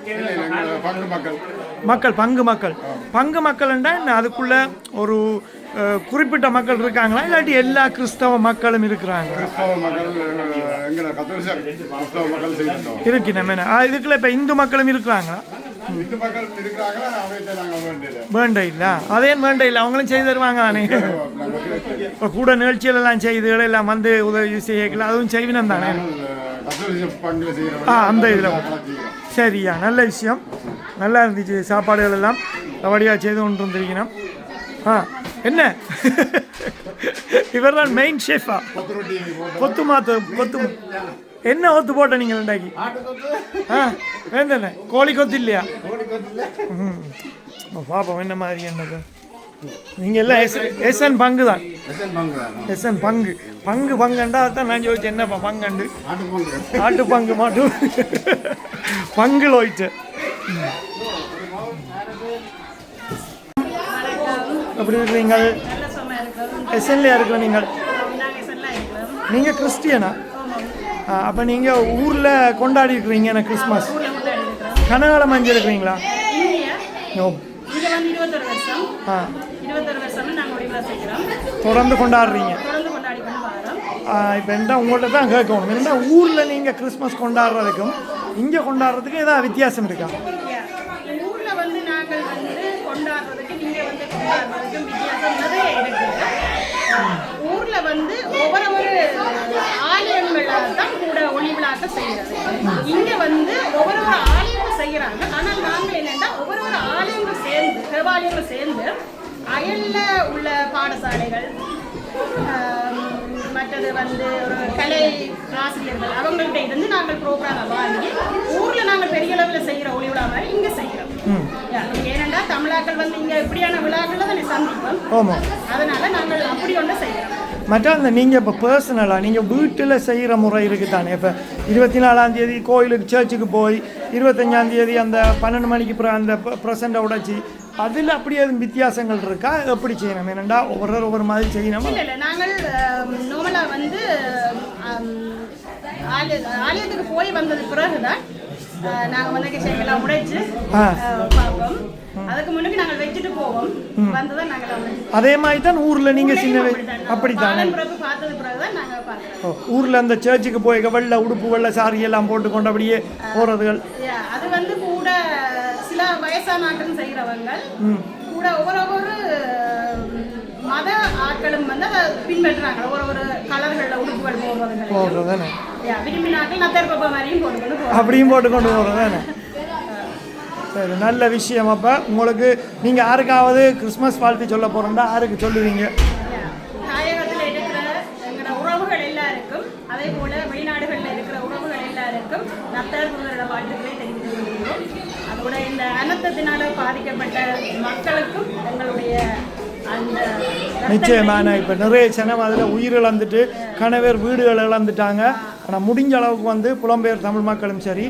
மக்கள் பங்கு மக்கள்ன்றா என்ன, அதுக்குள்ள ஒரு குறிப்பிட்ட மக்கள் இருக்காங்களா இல்லாட்டி எல்லா கிறிஸ்தவ மக்களும் இருக்கிறாங்க? இருக்கு நம்ம இதுக்குள்ள இப்போ இந்து மக்களும் இருக்கிறாங்களா? வேண்ட இல்லை, அதே வேண்ட இல்லை, அவங்களும் செய்து தருவாங்க தானே. இப்போ கூட நிகழ்ச்சிகளெல்லாம் செய்து எல்லாம் வந்து உதவி செய்யலாம், அதுவும் செய்வினம் தானே. அந்த இதில் சரியா, நல்ல விஷயம், நல்லா இருந்துச்சு. சாப்பாடுகள் எல்லாம் வடிவாக செய்து கொண்டு வந்துருக்கணும். என்ன இவர் தான் மெயின் ஷெஃபா? கொத்து என்ன ஒத்து போட்ட நீங்கள் ரெண்டாக்கி? வேந்தண்ணே கோழி கொத்து இல்லையா? பாப்போம் என்ன மாதிரி என்னது. நீங்கள் எல்லாம் எஸ்என் பங்கு தான். எஸ்என் பங்குண்டா தான் நான் யோசிச்சு என்னப்பா பங்குண்டு. ஆட்டு பங்கு மாட்டும் பங்கு லோயிட்டு. அப்படி இருக்கிறீங்க எஸ்என்லையா இருக்கிற நீங்கள் கிறிஸ்டியனா? அப்போ நீங்கள் ஊரில் கொண்டாடி இருக்கிறீங்க என்ன கிறிஸ்மஸ்? கனகாலம் மஞ்சள் இருக்கிறீங்களா? தொடர்ந்து கொண்டாடுறீங்க. இப்போ என்ன உங்கள்கிட்ட தான் கேட்கணும், என்னென்னா ஊரில் நீங்கள் கிறிஸ்மஸ் கொண்டாடுறதுக்கும் இங்கே கொண்டாடுறதுக்கும் ஏதாவது வித்தியாசம் இருக்கா? ஊரில் வந்து நாங்கள் வந்து கொண்டாடுறதுக்கு இங்கே வந்து கொண்டாடுறதுக்கும் வித்தியாசம் நிறைய இருக்குது. ஊரில் வந்து ஒவ்வொரு ஆலயங்களால் தான் கூட ஒளி விழாக்க செய்கிறது. இங்கே வந்து ஒவ்வொரு ஆலயங்கள் செய்கிறாங்க. ஆனால் நாங்கள் என்னென்னா ஒவ்வொரு ஆலயங்கள் சேர்ந்து தேவாலயங்கள் சேர்ந்து அயலில் உள்ள பாடசாலைகள், மற்றது வந்து ஒரு கலை ஆசிரியர்கள் அவங்கள்ட்ட இருந்து நாங்கள் ப்ரோக்ராமை வாங்கி ஊரில் நாங்கள் பெரிய அளவில் செய்கிற ஒளி விழா மாதிரி இங்கே செய்கிறோம். ஏனென்றா தமிழாக்கள் வந்து இங்கே இப்படியான விழாக்களை தானே சந்திப்போம், அதனால நாங்கள் அப்படி ஒன்று செய்கிறோம். மற்ற அந்த நீங்கள் இப்போ பர்சனலாக நீங்கள் வீட்டில் செய்கிற முறை இருக்குது தானே. இப்போ 24ஆம் கோயிலுக்கு சர்ச்சுக்கு போய் 25ஆம் அந்த 12 மணிக்கு அந்த ப்ரெசண்ட்டை உடைச்சி அதில் அப்படி எதுவும் வித்தியாசங்கள் இருக்கா? எப்படி செய்யணும்? ஏனெண்டா ஒவ்வொரு மாதிரி செய்யணும். இல்லை, நாங்கள் நார்மலாக வந்து ஆலயத்துக்கு போய் வந்தது பிறகுதான் நாங்கள் வந்து கிச்சன்லாம் உடைச்சு பார்ப்போம். அதுக்கு முன்னாடி நாங்கள் வச்சுட்டு போவோம், வந்துதான் நாங்கள் அதே மாதிரி தான் ஊரில் நீங்கள் சின்ன அப்படி தானே பார்த்தது பிறகுதான் நாங்கள் பார்க்குறோம். ஊரில் அந்த சர்ச்சுக்கு போய் வெள்ளை உடுப்பு வெள்ளை சாரி எல்லாம் போட்டு கொண்டு அப்படியே போகிறதுகள் அது வந்து கூட சில வயசான ஆட்கள் செய்கிறவங்க கூட ஒவ்வொரு மத ஆட்களும் வந்து அதை பின்பற்றுறாங்க. ஒவ்வொரு கலர்களில் உடுப்புகள் போடுறதுங்க விரும்பின ஆட்கள் நத்தர்பப்பா மாதிரியும் போட்டுக்கொண்டு அப்படியும் போட்டுக்கொண்டு போகிறதானே. சரி, நல்ல விஷயம். அப்போ உங்களுக்கு நீங்கள் யாருக்காவது கிறிஸ்மஸ் வாழ்த்து சொல்ல போகிறோம்னா யாருக்கு சொல்லுவீங்க? தாயகத்தில் இருக்கிற எங்களோட உறவுகள் எல்லாருக்கும், அதே போல் வெளிநாடுகளில் இருக்கிற உறவுகள் எல்லாருக்கும் நத்தர்களோட வாழ்த்துக்களை தெரிவித்துக் கொள்கிறோம். அதோட இந்த அனர்த்தத்தினால பாதிக்கப்பட்ட மக்களுக்கும் எங்களுடைய நிச்சயமான இப்போ நிறைய சனம் அதில் உயிர் இழந்துட்டு கணவர் வீடுகள் இழந்துட்டாங்க. ஆனால் முடிஞ்ச அளவுக்கு வந்து புலம்பெயர் தமிழ் மக்களும் சரி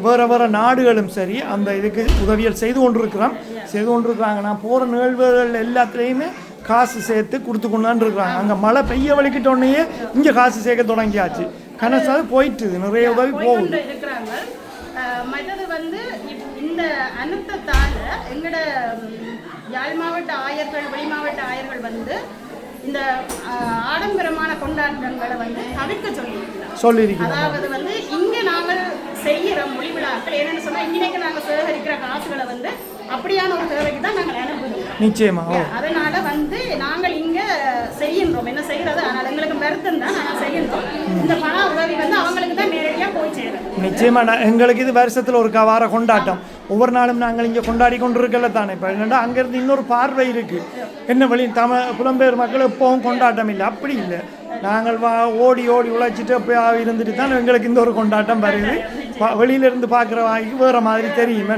வேறு நாடுகளும் சரி அந்த இதுக்கு உதவிகள் செய்து கொண்டிருக்கிறாங்க. நான் போகிற நிகழ்வுகள் எல்லாத்துலேயுமே காசு சேர்த்து கொடுத்து கொண்டான்னு இருக்கிறாங்க. அங்கே மழை பெய்ய வலிக்கிட்டோடனேயே இங்கே காசு சேர்க்க தொடங்கியாச்சு. கனசாது போயிட்டு நிறைய உதவி போகுது இருக்கிறாங்க. மற்றது வந்து இந்த அனுத்தத்தால் எங்களோட யாழ் மாவட்ட ஆயர்கள் வெளி மாவட்ட ஆயர்கள் வந்து இந்த ஆடம்பரமான கொண்டாட்டங்களை வந்து தவிர்க்க சொல்லியிருக்கிறோம். அதாவது வந்து இங்கே நாங்கள் செய்கிற மொழி விழாக்கள் என்னென்னு சொன்னால் இன்னைக்கு நாங்கள் சேகரிக்கிற காசுகளை வந்து அப்படியான ஒரு தேவைக்கு தான் நாங்கள் அனுப்புகிறோம். நிச்சயமா. அதனால வந்து நாங்கள் இங்கே செய்கின்றோம் என்ன செய்கிறது. அதனால் எங்களுக்கு வருத்தம் தான் நாங்கள் செய்கின்றோம். இந்த பண உதவி வந்து அவங்களுக்கு தான் நேரடியாக போய் சேரும். நிச்சயமா எங்களுக்கு இது வருஷத்தில் ஒரு வார கொண்டாட்டம். ஒவ்வொரு நாளும் நாங்கள் இங்கே கொண்டாடி கொண்டு இருக்கல தானே. இப்போ என்னென்னா அங்கேருந்து இன்னொரு பார்வை இருக்குது. என்ன வழி புலம்பெயர் மக்கள் எப்பவும் கொண்டாட்டம் இல்லை, அப்படி இல்லை. நாங்கள் ஓடி ஓடி உழைச்சிட்டு போய் இருந்துட்டு தான் எங்களுக்கு இந்த ஒரு கொண்டாட்டம் வருது. வெளியிலேருந்து பார்க்குற வாய்க்கு வேறு மாதிரி தெரியுமே.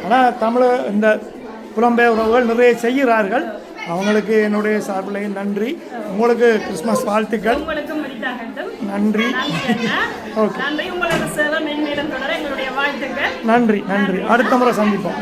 ஆனால் தமிழ் இந்த புலம்பெயர் உறவுகள் நிறைய செய்கிறார்கள். அவங்களுக்கு என்னுடைய சார்பில் நன்றி. உங்களுக்கு கிறிஸ்மஸ் வாழ்த்துக்கள். நன்றி. நன்றி. உங்களுக்கு சேவை மென்மேலும் தொடர எங்களுடைய வாழ்த்துக்கள். நன்றி. அடுத்த முறை சந்திப்போம்.